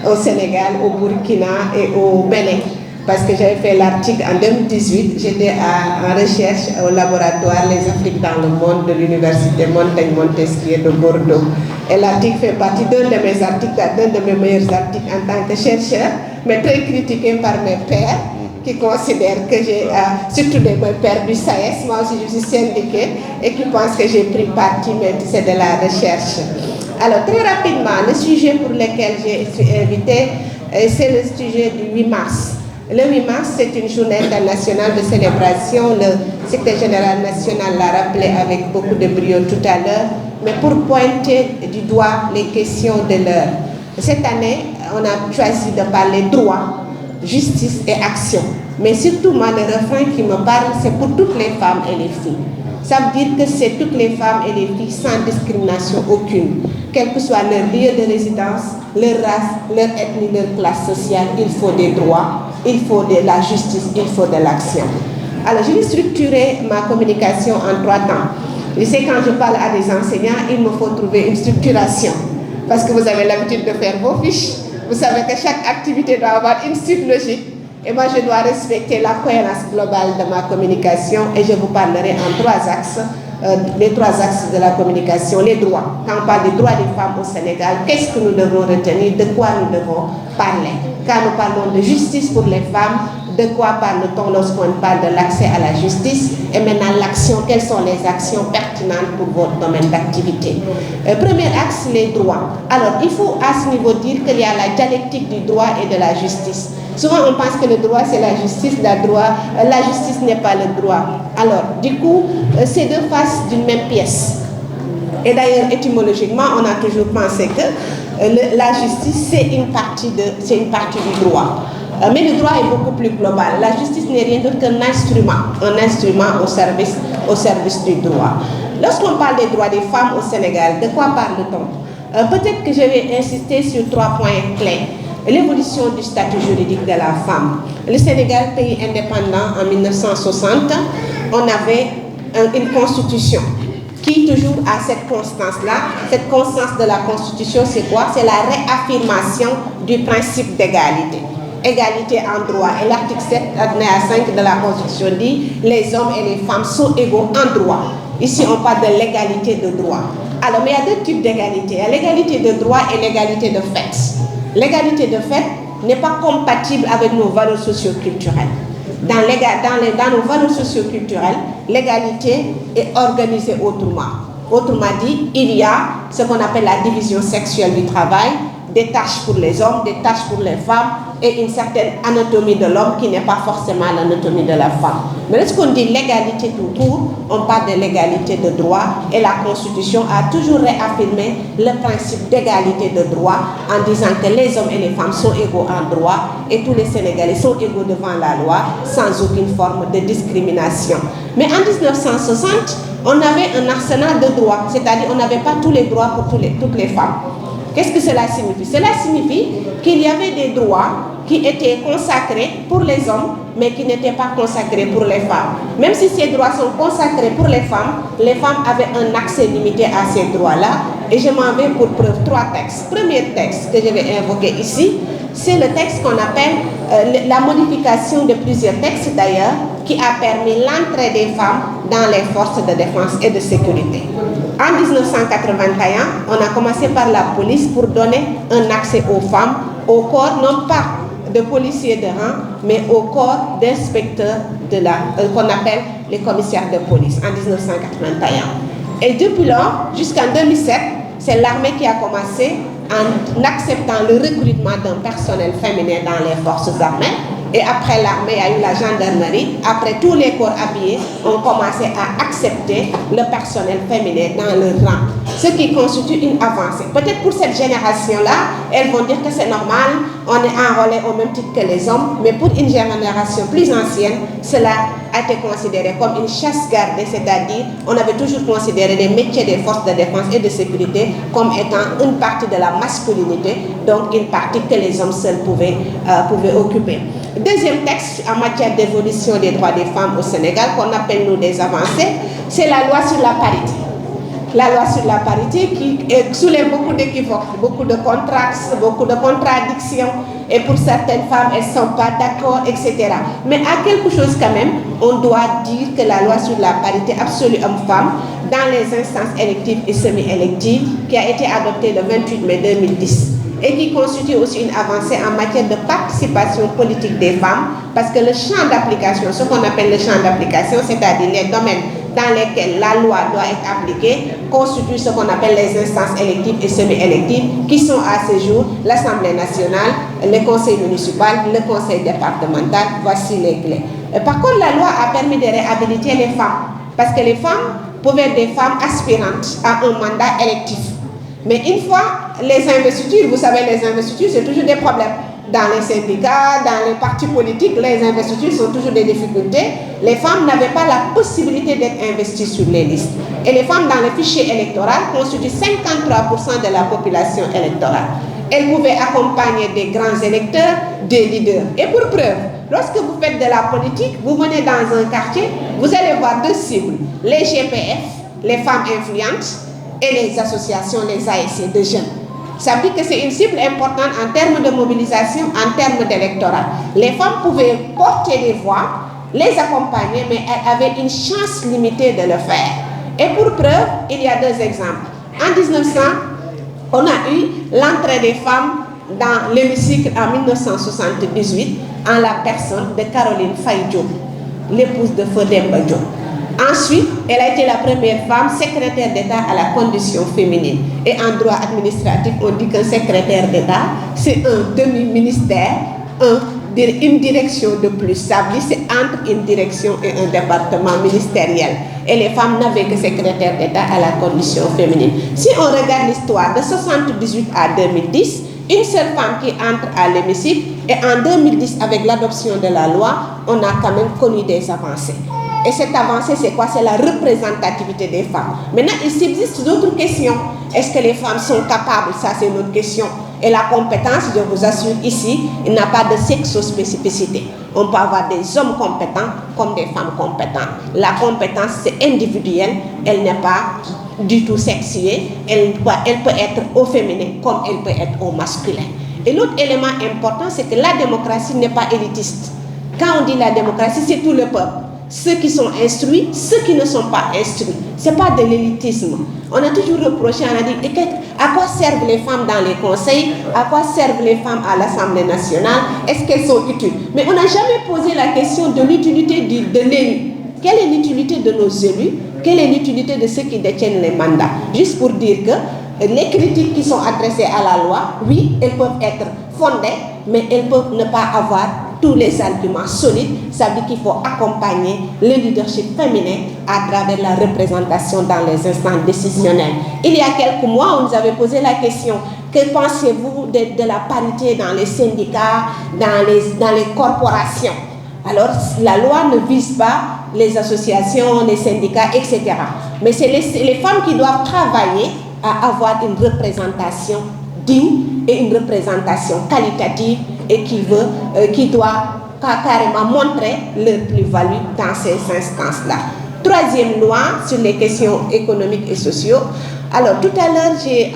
au Sénégal, au Burkina et au Bénin. Parce que j'avais fait l'article en 2018, j'étais en recherche au laboratoire Les Afriques dans le monde de l'université Montaigne-Montesquieu de Bordeaux. Et l'article fait partie d'un de mes articles, d'un de mes meilleurs articles en tant que chercheur, mais très critiqué par mes pairs qui considèrent que j'ai, surtout mes pairs du SAES, moi aussi je suis syndiquée, et qui pensent que j'ai pris parti, mais c'est de la recherche. Alors très rapidement, le sujet pour lequel j'ai été invitée, c'est le sujet du 8 mars. Le 8 mars, c'est une journée internationale de célébration. Le secrétaire général national l'a rappelé avec beaucoup de brio tout à l'heure, mais pour pointer du doigt les questions de l'heure. Cette année, on a choisi de parler droit, justice et action. Mais surtout, moi, le refrain qui me parle, c'est pour toutes les femmes et les filles. Ça veut dire que c'est toutes les femmes et les filles sans discrimination aucune. Quel que soit leur lieu de résidence, leur race, leur ethnie, leur classe sociale, il faut des droits. Il faut de la justice, il faut de l'action. Alors, je vais structurer ma communication en 3 temps. Je sais quand je parle à des enseignants, il me faut trouver une structuration. Parce que vous avez l'habitude de faire vos fiches. Vous savez que chaque activité doit avoir une suite logique. Et moi, je dois respecter la cohérence globale de ma communication et je vous parlerai en 3 axes. Les 3 axes de la communication, les droits. Quand on parle des droits des femmes au Sénégal, qu'est-ce que nous devons retenir, de quoi nous devons parler? Quand nous parlons de justice pour les femmes, de quoi parle-t-on lorsqu'on parle de l'accès à la justice? Et maintenant l'action, quelles sont les actions pertinentes pour votre domaine d'activité? Premier axe, les droits. Alors il faut à ce niveau dire qu'il y a la dialectique du droit et de la justice. Souvent on pense que le droit c'est la justice, la justice n'est pas le droit. Alors du coup, c'est 2 faces d'une même pièce. Et d'ailleurs, étymologiquement, on a toujours pensé que la justice, c'est une partie du droit. Mais le droit est beaucoup plus global. La justice n'est rien d'autre qu'un instrument au service du droit. Lorsqu'on parle des droits des femmes au Sénégal, de quoi parle-t-on? Peut-être que je vais insister sur 3 points clés. L'évolution du statut juridique de la femme. Le Sénégal, pays indépendant en 1960, on avait une constitution qui toujours a cette constance-là. Cette constance de la constitution, c'est quoi? C'est la réaffirmation du principe d'égalité. Égalité en droit. Et l'article 7, alinéa 5 de la constitution dit les hommes et les femmes sont égaux en droit. Ici, on parle de l'égalité de droit. Alors, mais il y a 2 types d'égalité. Il y a l'égalité de droit et l'égalité de fait. L'égalité de fait n'est pas compatible avec nos valeurs socio-culturelles. Dans nos valeurs socio-culturelles, l'égalité est organisée autrement. Autrement dit, il y a ce qu'on appelle la division sexuelle du travail, des tâches pour les hommes, des tâches pour les femmes et une certaine anatomie de l'homme qui n'est pas forcément l'anatomie de la femme. Mais lorsqu'on dit l'égalité tout court, on parle de l'égalité de droit et la Constitution a toujours réaffirmé le principe d'égalité de droit en disant que les hommes et les femmes sont égaux en droit et tous les Sénégalais sont égaux devant la loi sans aucune forme de discrimination. Mais en 1960, on avait un arsenal de droits, c'est-à-dire on n'avait pas tous les droits pour toutes les femmes. Qu'est-ce que cela signifie? Cela signifie qu'il y avait des droits qui étaient consacrés pour les hommes, mais qui n'étaient pas consacrés pour les femmes. Même si ces droits sont consacrés pour les femmes avaient un accès limité à ces droits-là. Et je m'en vais pour preuve 3 textes. Premier texte que je vais invoquer ici, c'est le texte qu'on appelle la modification de plusieurs textes d'ailleurs, qui a permis l'entrée des femmes dans les forces de défense et de sécurité. En 1981, on a commencé par la police pour donner un accès aux femmes, au corps non pas de policiers de rang, mais au corps d'inspecteurs qu'on appelle les commissaires de police en 1981. Et depuis lors, jusqu'en 2007, c'est l'armée qui a commencé en acceptant le recrutement d'un personnel féminin dans les forces armées. Et après l'armée, il y a eu la gendarmerie. Après, tous les corps habillés ont commencé à accepter le personnel féminin dans leur rang. Ce qui constitue une avancée. Peut-être pour cette génération-là, elles vont dire que c'est normal, on est enrôlé au même titre que les hommes, mais pour une génération plus ancienne, cela a été considéré comme une chasse gardée, c'est-à-dire on avait toujours considéré les métiers des forces de défense et de sécurité comme étant une partie de la masculinité, donc une partie que les hommes seuls pouvaient occuper. Deuxième texte en matière d'évolution des droits des femmes au Sénégal, qu'on appelle nous des avancées, c'est la loi sur la parité. La loi sur la parité qui soulève beaucoup d'équivoques, beaucoup de contrastes, beaucoup de contradictions, et pour certaines femmes, elles ne sont pas d'accord, etc. Mais à quelque chose quand même, on doit dire que la loi sur la parité absolue homme-femme dans les instances électives et semi-électives, qui a été adoptée le 28 mai 2010, et qui constitue aussi une avancée en matière de participation politique des femmes, parce que le champ d'application, ce qu'on appelle le champ d'application, c'est-à-dire les domaines dans lesquels la loi doit être appliquée, constitue ce qu'on appelle les instances électives et semi-électives, qui sont à ce jour l'Assemblée nationale, le conseil municipal, le conseil départemental. Voici les clés. Par contre, la loi a permis de réhabiliter les femmes, parce que les femmes pouvaient être des femmes aspirantes à un mandat électif. Mais une fois les investitures, vous savez, les investitures, c'est toujours des problèmes. Dans les syndicats, dans les partis politiques, les investitures sont toujours des difficultés. Les femmes n'avaient pas la possibilité d'être investies sur les listes. Et les femmes dans le fichier électoral constituent 53% de la population électorale. Elles pouvaient accompagner des grands électeurs, des leaders. Et pour preuve, lorsque vous faites de la politique, vous venez dans un quartier, vous allez voir deux cibles, les GPF, les femmes influentes, et les associations, les ASC de jeunes. Ça veut dire que c'est une cible importante en termes de mobilisation, en termes d'électorat. Les femmes pouvaient porter des voix, les accompagner, mais elles avaient une chance limitée de le faire. Et pour preuve, il y a deux exemples. En 1900, on a eu l'entrée des femmes dans l'hémicycle en 1978 en la personne de Caroline Faye Diop, l'épouse de Feu Demba Diop. Ensuite, elle a été la première femme secrétaire d'État à la condition féminine. Et en droit administratif, on dit qu'un secrétaire d'État, c'est un demi-ministère, une direction de plus. Ça veut dire c'est entre une direction et un département ministériel. Et les femmes n'avaient que secrétaire d'État à la condition féminine. Si on regarde l'histoire de 1978 à 2010, une seule femme qui entre à l'hémicycle, et en 2010, avec l'adoption de la loi, on a quand même connu des avancées. Et cette avancée, c'est quoi? C'est la représentativité des femmes. Maintenant, il subsiste d'autres questions. Est-ce que les femmes sont capables? Ça, c'est une autre question. Et la compétence, je vous assure ici, il n'y a pas de sexospécificité. On peut avoir des hommes compétents comme des femmes compétentes. La compétence, c'est individuel. Elle n'est pas du tout sexuée. Elle peut être au féminin comme elle peut être au masculin. Et l'autre élément important, c'est que la démocratie n'est pas élitiste. Quand on dit la démocratie, c'est tout le peuple. Ceux qui sont instruits, ceux qui ne sont pas instruits. Ce n'est pas de l'élitisme. On a toujours reproché, on a dit, à quoi servent les femmes dans les conseils? À quoi servent les femmes à l'Assemblée nationale? Est-ce qu'elles sont utiles? Mais on n'a jamais posé la question de l'utilité de l'élu. Quelle est l'utilité de nos élus? Quelle est l'utilité de ceux qui détiennent les mandats? Juste pour dire que les critiques qui sont adressées à la loi, oui, elles peuvent être fondées, mais elles peuvent ne pas avoir tous les arguments solides. Ça veut dire qu'il faut accompagner le leadership féminin à travers la représentation dans les instances décisionnelles. Il y a quelques mois, on nous avait posé la question, que pensez-vous de la parité dans les syndicats, dans les corporations? Alors, la loi ne vise pas les associations, les syndicats, etc. Mais c'est les femmes qui doivent travailler à avoir une représentation digne et une représentation qualitative et qui doit carrément montrer leur plus-value dans ces instances-là. Troisième loi sur les questions économiques et sociaux. Alors, tout à l'heure, j'ai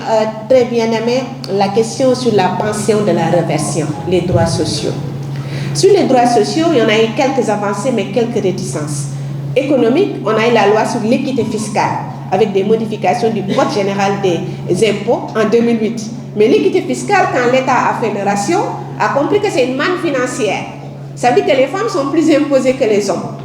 très bien aimé la question sur la pension de la réversion, les droits sociaux. Sur les droits sociaux, il y en a eu quelques avancées, mais quelques réticences. Économique, on a eu la loi sur l'équité fiscale, avec des modifications du Code général des impôts en 2008. Mais l'équité fiscale, quand l'État a fait le ratio, a compris que c'est une manne financière. Ça veut dire que les femmes sont plus imposées que les hommes.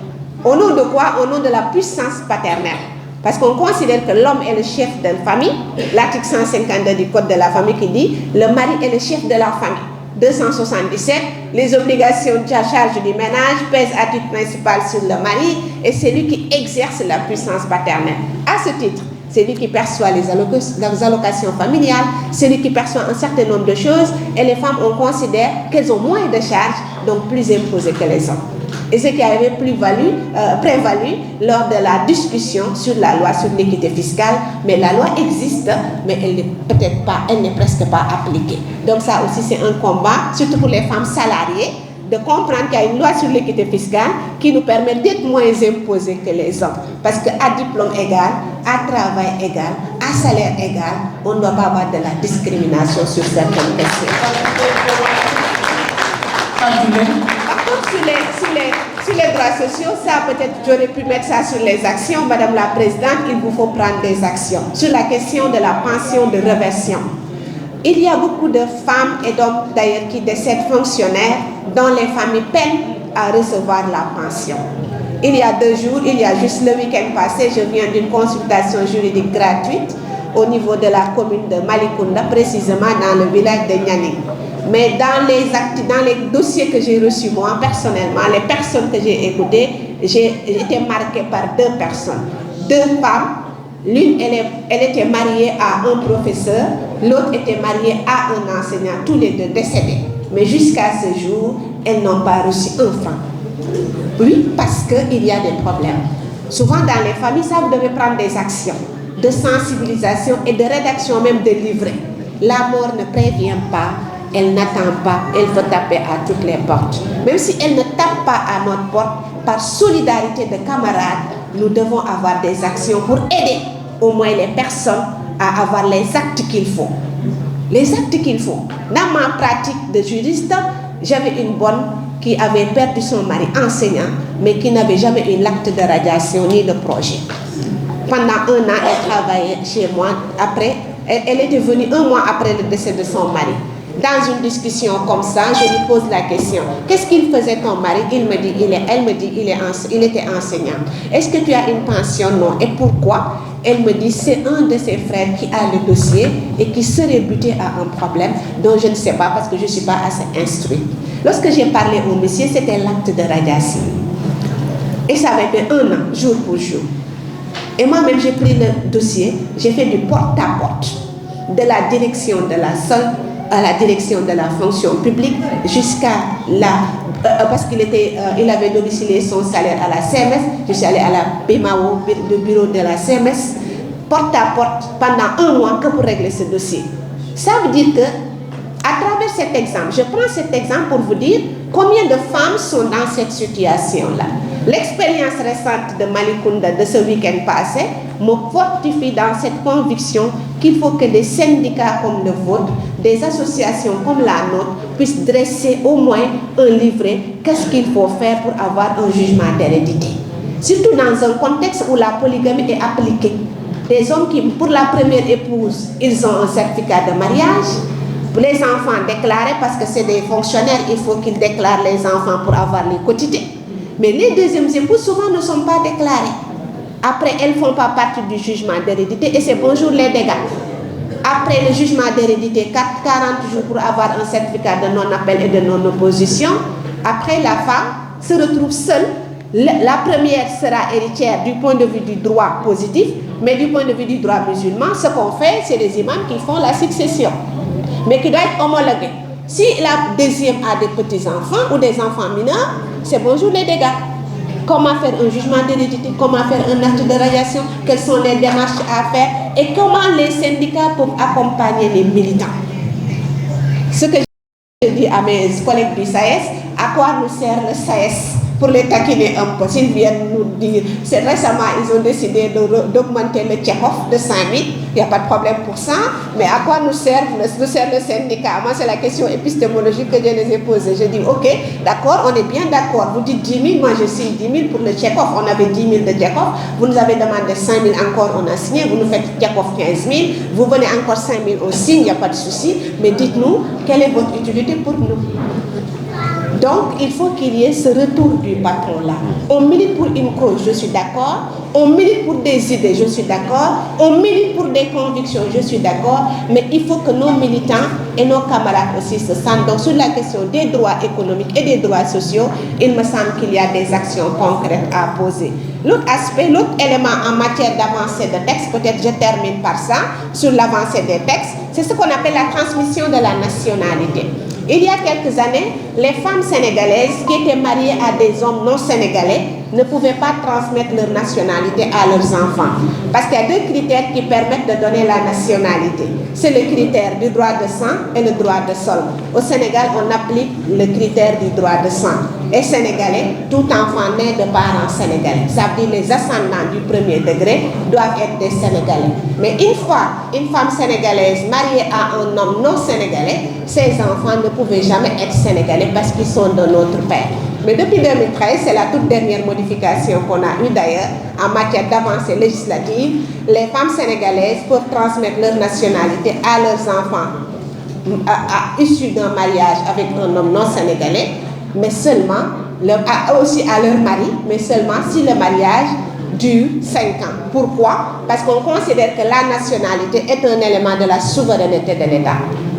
Au nom de quoi? Au nom de la puissance paternelle. Parce qu'on considère que l'homme est le chef de la famille. L'article 152 du Code de la famille qui dit le mari est le chef de la famille. 277, les obligations de charge du ménage pèsent à titre principal sur le mari et c'est lui qui exerce la puissance paternelle. À ce titre, c'est lui qui perçoit les allocations familiales, c'est lui qui perçoit un certain nombre de choses et les femmes, on considère qu'elles ont moins de charges, donc plus imposées que les hommes. Et ce qui avait prévalu lors de la discussion sur la loi sur l'équité fiscale, mais la loi existe, mais elle n'est presque pas appliquée. Donc ça aussi c'est un combat, surtout pour les femmes salariées, de comprendre qu'il y a une loi sur l'équité fiscale qui nous permet d'être moins imposés que les hommes. Parce qu'à diplôme égal, à travail égal, à salaire égal, on ne doit pas avoir de la discrimination sur certaines questions. Par contre, sur les droits sociaux, ça peut-être j'aurais pu mettre ça sur les actions. Madame la Présidente, il vous faut prendre des actions. Sur la question de la pension de réversion. Il y a beaucoup de femmes et d'hommes d'ailleurs qui décèdent fonctionnaires dont les familles peinent à recevoir la pension. Il y a 2 jours, il y a juste le week-end passé, je viens d'une consultation juridique gratuite au niveau de la commune de Malicounda, précisément dans le village de Nianing. Mais dans les dossiers que j'ai reçus moi personnellement, les personnes que j'ai écoutées, j'ai été marquée par 2 personnes. 2 femmes. L'une, elle était mariée à un professeur, l'autre était mariée à un enseignant, tous les 2 décédés. Mais jusqu'à ce jour, elles n'ont pas reçu un franc. Oui, parce qu'il y a des problèmes. Souvent dans les familles, ça vous devez prendre des actions de sensibilisation et de rédaction même de livrets. La mort ne prévient pas, elle n'attend pas, elle veut taper à toutes les portes. Même si elle ne tape pas à notre porte, par solidarité de camarades, nous devons avoir des actions pour aider au moins les personnes à avoir les actes qu'il faut. Les actes qu'il faut. Dans ma pratique de juriste, j'avais une bonne qui avait perdu son mari enseignant, mais qui n'avait jamais eu l'acte de radiation ni de projet. Pendant 1 an, elle travaillait chez moi. Après, elle était venue 1 mois après le décès de son mari. Dans une discussion comme ça, je lui pose la question. Qu'est-ce qu'il faisait ton mari? Elle me dit, il était enseignant. Est-ce que tu as une pension? Non. Et pourquoi? Elle me dit, c'est un de ses frères qui a le dossier et qui serait buté à un problème dont je ne sais pas parce que je ne suis pas assez instruite. Lorsque j'ai parlé au monsieur, c'était l'acte de radiation. Et ça avait fait 1 an, jour pour jour. Et moi-même, j'ai pris le dossier, j'ai fait du porte-à-porte de la direction de la solde à la direction de la fonction publique jusqu'à la... parce qu'il avait domicilié son salaire à la CMS, je suis allée à la BMAO, le bureau de la CMS, porte à porte pendant 1 mois que pour régler ce dossier. Ça veut dire que, à travers cet exemple, je prends cet exemple pour vous dire combien de femmes sont dans cette situation-là. L'expérience récente de Malicounda de ce week-end passé me fortifie dans cette conviction qu'il faut que des syndicats comme le vôtre, des associations comme la nôtre puissent dresser au moins un livret. Qu'est-ce qu'il faut faire pour avoir un jugement d'hérédité? Surtout dans un contexte où la polygamie est appliquée. Des hommes qui, pour la première épouse, ils ont un certificat de mariage. Pour les enfants déclarés, parce que c'est des fonctionnaires, il faut qu'ils déclarent les enfants pour avoir les quotités. Mais les deuxièmes épouses, souvent, ne sont pas déclarées. Après, elles ne font pas partie du jugement d'hérédité et c'est bonjour les dégâts. Après le jugement d'hérédité, 40 jours pour avoir un certificat de non-appel et de non-opposition. Après, la femme se retrouve seule. La première sera héritière du point de vue du droit positif, mais du point de vue du droit musulman, ce qu'on fait, c'est les imams qui font la succession, mais qui doit être homologuée. Si la deuxième a des petits-enfants ou des enfants mineurs, c'est bonjour les dégâts. Comment faire un jugement d'hérédité, comment faire un acte de radiation, quelles sont les démarches à faire et comment les syndicats peuvent accompagner les militants. Ce que je dis à mes collègues du SAES, à quoi nous sert le SAES pour les taquiner un peu? S'ils viennent nous dire, c'est récemment, ils ont décidé d'augmenter le check-off de 5 000, il n'y a pas de problème pour ça, mais à quoi nous sert le syndicat? Moi, c'est la question épistémologique que je les ai posée. Je dis, ok, d'accord, on est bien d'accord, vous dites 10 000, moi je signe 10 000 pour le check-off, on avait 10 000 de check-off, vous nous avez demandé 5 000 encore, on a signé, vous nous faites check-off 15 000, vous venez encore 5 000, on signe, il n'y a pas de souci, mais dites-nous, quelle est votre utilité pour nous? Donc, il faut qu'il y ait ce retour du patron-là. On milite pour une cause, je suis d'accord. On milite pour des idées, je suis d'accord. On milite pour des convictions, je suis d'accord. Mais il faut que nos militants et nos camarades aussi se sentent. Donc, sur la question des droits économiques et des droits sociaux, il me semble qu'il y a des actions concrètes à poser. L'autre aspect, l'autre élément en matière d'avancée de texte, peut-être je termine par ça, sur l'avancée des textes, c'est ce qu'on appelle la transmission de la nationalité. Il y a quelques années, les femmes sénégalaises qui étaient mariées à des hommes non sénégalais ne pouvaient pas transmettre leur nationalité à leurs enfants. Parce qu'il y a deux critères qui permettent de donner la nationalité. C'est le critère du droit de sang et le droit de sol. Au Sénégal, on applique le critère du droit de sang. Et sénégalais, tout enfant né de parents sénégalais. Ça veut dire les ascendants du premier degré doivent être des Sénégalais. Mais une fois une femme sénégalaise mariée à un homme non sénégalais, ses enfants ne pouvaient jamais être sénégalais parce qu'ils sont de notre père. Mais depuis 2013, c'est la toute dernière modification qu'on a eue d'ailleurs en matière d'avancée législative. Les femmes sénégalaises peuvent transmettre leur nationalité à leurs enfants issus d'un mariage avec un homme non sénégalais, mais seulement, aussi à leur mari, mais seulement si le mariage dure 5 ans. Pourquoi? Parce qu'on considère que la nationalité est un élément de la souveraineté de l'État.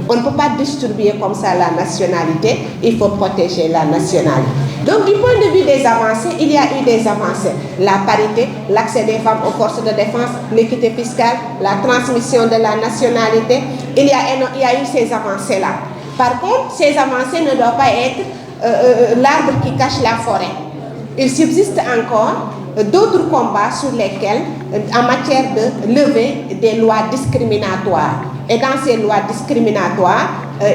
On ne peut pas distribuer comme ça la nationalité, il faut protéger la nationalité. Donc du point de vue des avancées, il y a eu des avancées. La parité, l'accès des femmes aux forces de défense, l'équité fiscale, la transmission de la nationalité, il y a eu ces avancées-là. Par contre, ces avancées ne doivent pas être l'arbre qui cache la forêt. Il subsiste encore d'autres combats sur lesquels, en matière de lever des lois discriminatoires. Et dans ces lois discriminatoires,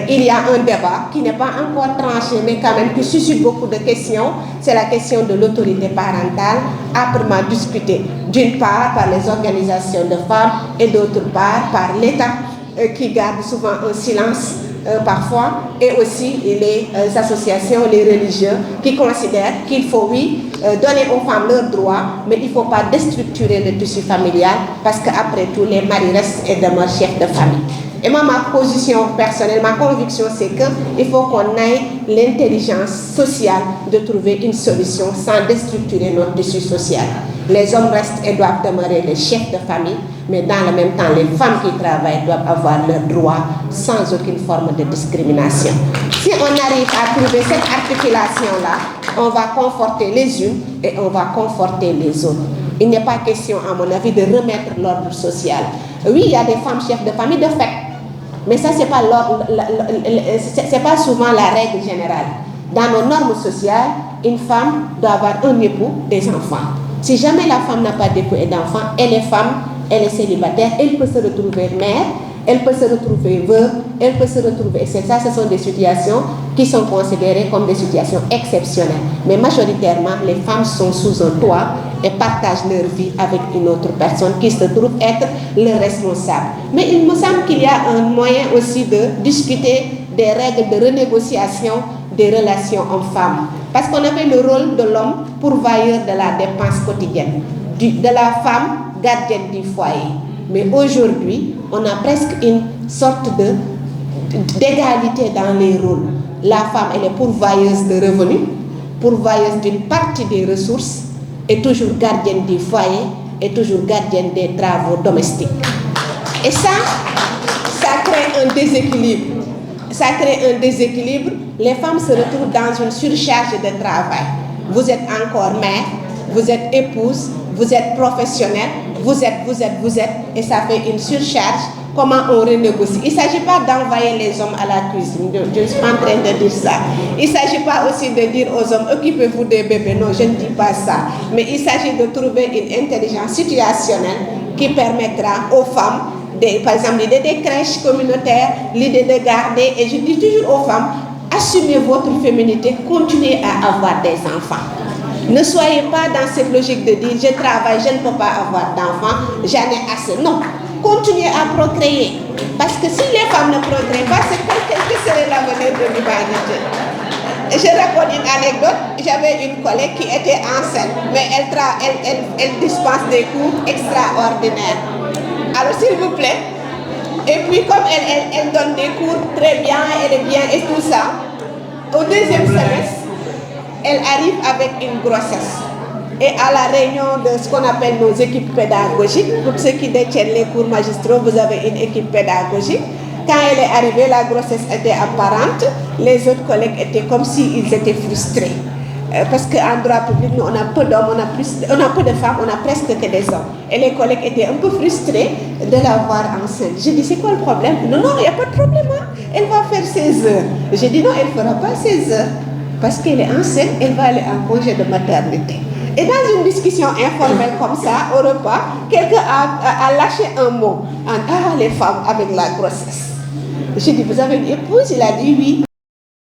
il y a un débat qui n'est pas encore tranché, mais quand même qui suscite beaucoup de questions. C'est la question de l'autorité parentale, âprement discutée, d'une part par les organisations de femmes et d'autre part par l'État, qui garde souvent un silence parfois, et aussi les associations, les religieux, qui considèrent qu'il faut, oui, donner aux femmes leurs droits, mais il ne faut pas déstructurer le tissu familial, parce qu'après tout, les maris restent et demeurent chefs de famille. Et moi, ma position personnelle, ma conviction, c'est qu'il faut qu'on ait l'intelligence sociale de trouver une solution sans déstructurer notre tissu social. Les hommes restent et doivent demeurer les chefs de famille, mais dans le même temps, les femmes qui travaillent doivent avoir leurs droits sans aucune forme de discrimination. Si on arrive à trouver cette articulation-là, on va conforter les unes et on va conforter les autres. Il n'est pas question, à mon avis, de remettre l'ordre social. Oui, il y a des femmes chefs de famille de fait, mais ça, c'est pas souvent la règle générale. Dans nos normes sociales, une femme doit avoir un époux, des enfants. Si jamais la femme n'a pas d'époux et d'enfants, elle est femme, elle est célibataire, elle peut se retrouver mère, elle peut se retrouver veuve, elle peut se retrouver, etc. Ça, ce sont des situations qui sont considérées comme des situations exceptionnelles. Mais majoritairement, les femmes sont sous un toit et partagent leur vie avec une autre personne qui se trouve être le responsable. Mais il me semble qu'il y a un moyen aussi de discuter des règles de renégociation des relations hommes-femmes. Parce qu'on avait le rôle de l'homme pourvoyeur de la dépense quotidienne, de la femme gardienne du foyer. Mais aujourd'hui, on a presque une sorte d'égalité dans les rôles. La femme, elle est pourvoyeuse de revenus, pourvoyeuse d'une partie des ressources, et toujours gardienne du foyer, et toujours gardienne des travaux domestiques. Et ça crée un déséquilibre. Ça crée un déséquilibre. Les femmes se retrouvent dans une surcharge de travail. Vous êtes encore mère, vous êtes épouse, vous êtes professionnelle, vous êtes, et ça fait une surcharge. Comment on renégocie? Il ne s'agit pas d'envoyer les hommes à la cuisine, je ne suis pas en train de dire ça. Il ne s'agit pas aussi de dire aux hommes, occupez-vous des bébés, non, je ne dis pas ça. Mais il s'agit de trouver une intelligence situationnelle qui permettra aux femmes, par exemple l'idée des crèches communautaires, l'idée de garder, et je dis toujours aux femmes, assumez votre féminité, continuez à avoir des enfants. Ne soyez pas dans cette logique de dire je travaille, je ne peux pas avoir d'enfants, j'en ai assez. Non, continuez à procréer. Parce que si les femmes ne procréent pas, c'est quel serait l'avenir de l'humanité? Je raconte une anecdote. J'avais une collègue qui était enceinte, mais elle dispense des cours extraordinaires. Alors s'il vous plaît, et puis comme elle donne des cours très bien, elle est bien et tout ça, au deuxième semestre, elle arrive avec une grossesse. Et à la réunion de ce qu'on appelle nos équipes pédagogiques, pour ceux qui détiennent les cours magistraux, vous avez une équipe pédagogique. Quand elle est arrivée, la grossesse était apparente. Les autres collègues étaient comme s'ils étaient frustrés. Parce qu'en droit public, nous, on a peu d'hommes, on a peu de femmes, on a presque que des hommes. Et les collègues étaient un peu frustrés de la voir enceinte. J'ai dit, c'est quoi le problème? Non, non, il n'y a pas de problème. Hein. Elle va faire 16 heures. J'ai dit, non, elle ne fera pas 16 heures. Parce qu'elle est enceinte, elle va aller en congé de maternité. Et dans une discussion informelle comme ça, au repas, quelqu'un a lâché un mot. Ah, les femmes avec la grossesse. J'ai dit, vous avez une épouse? Il a dit oui.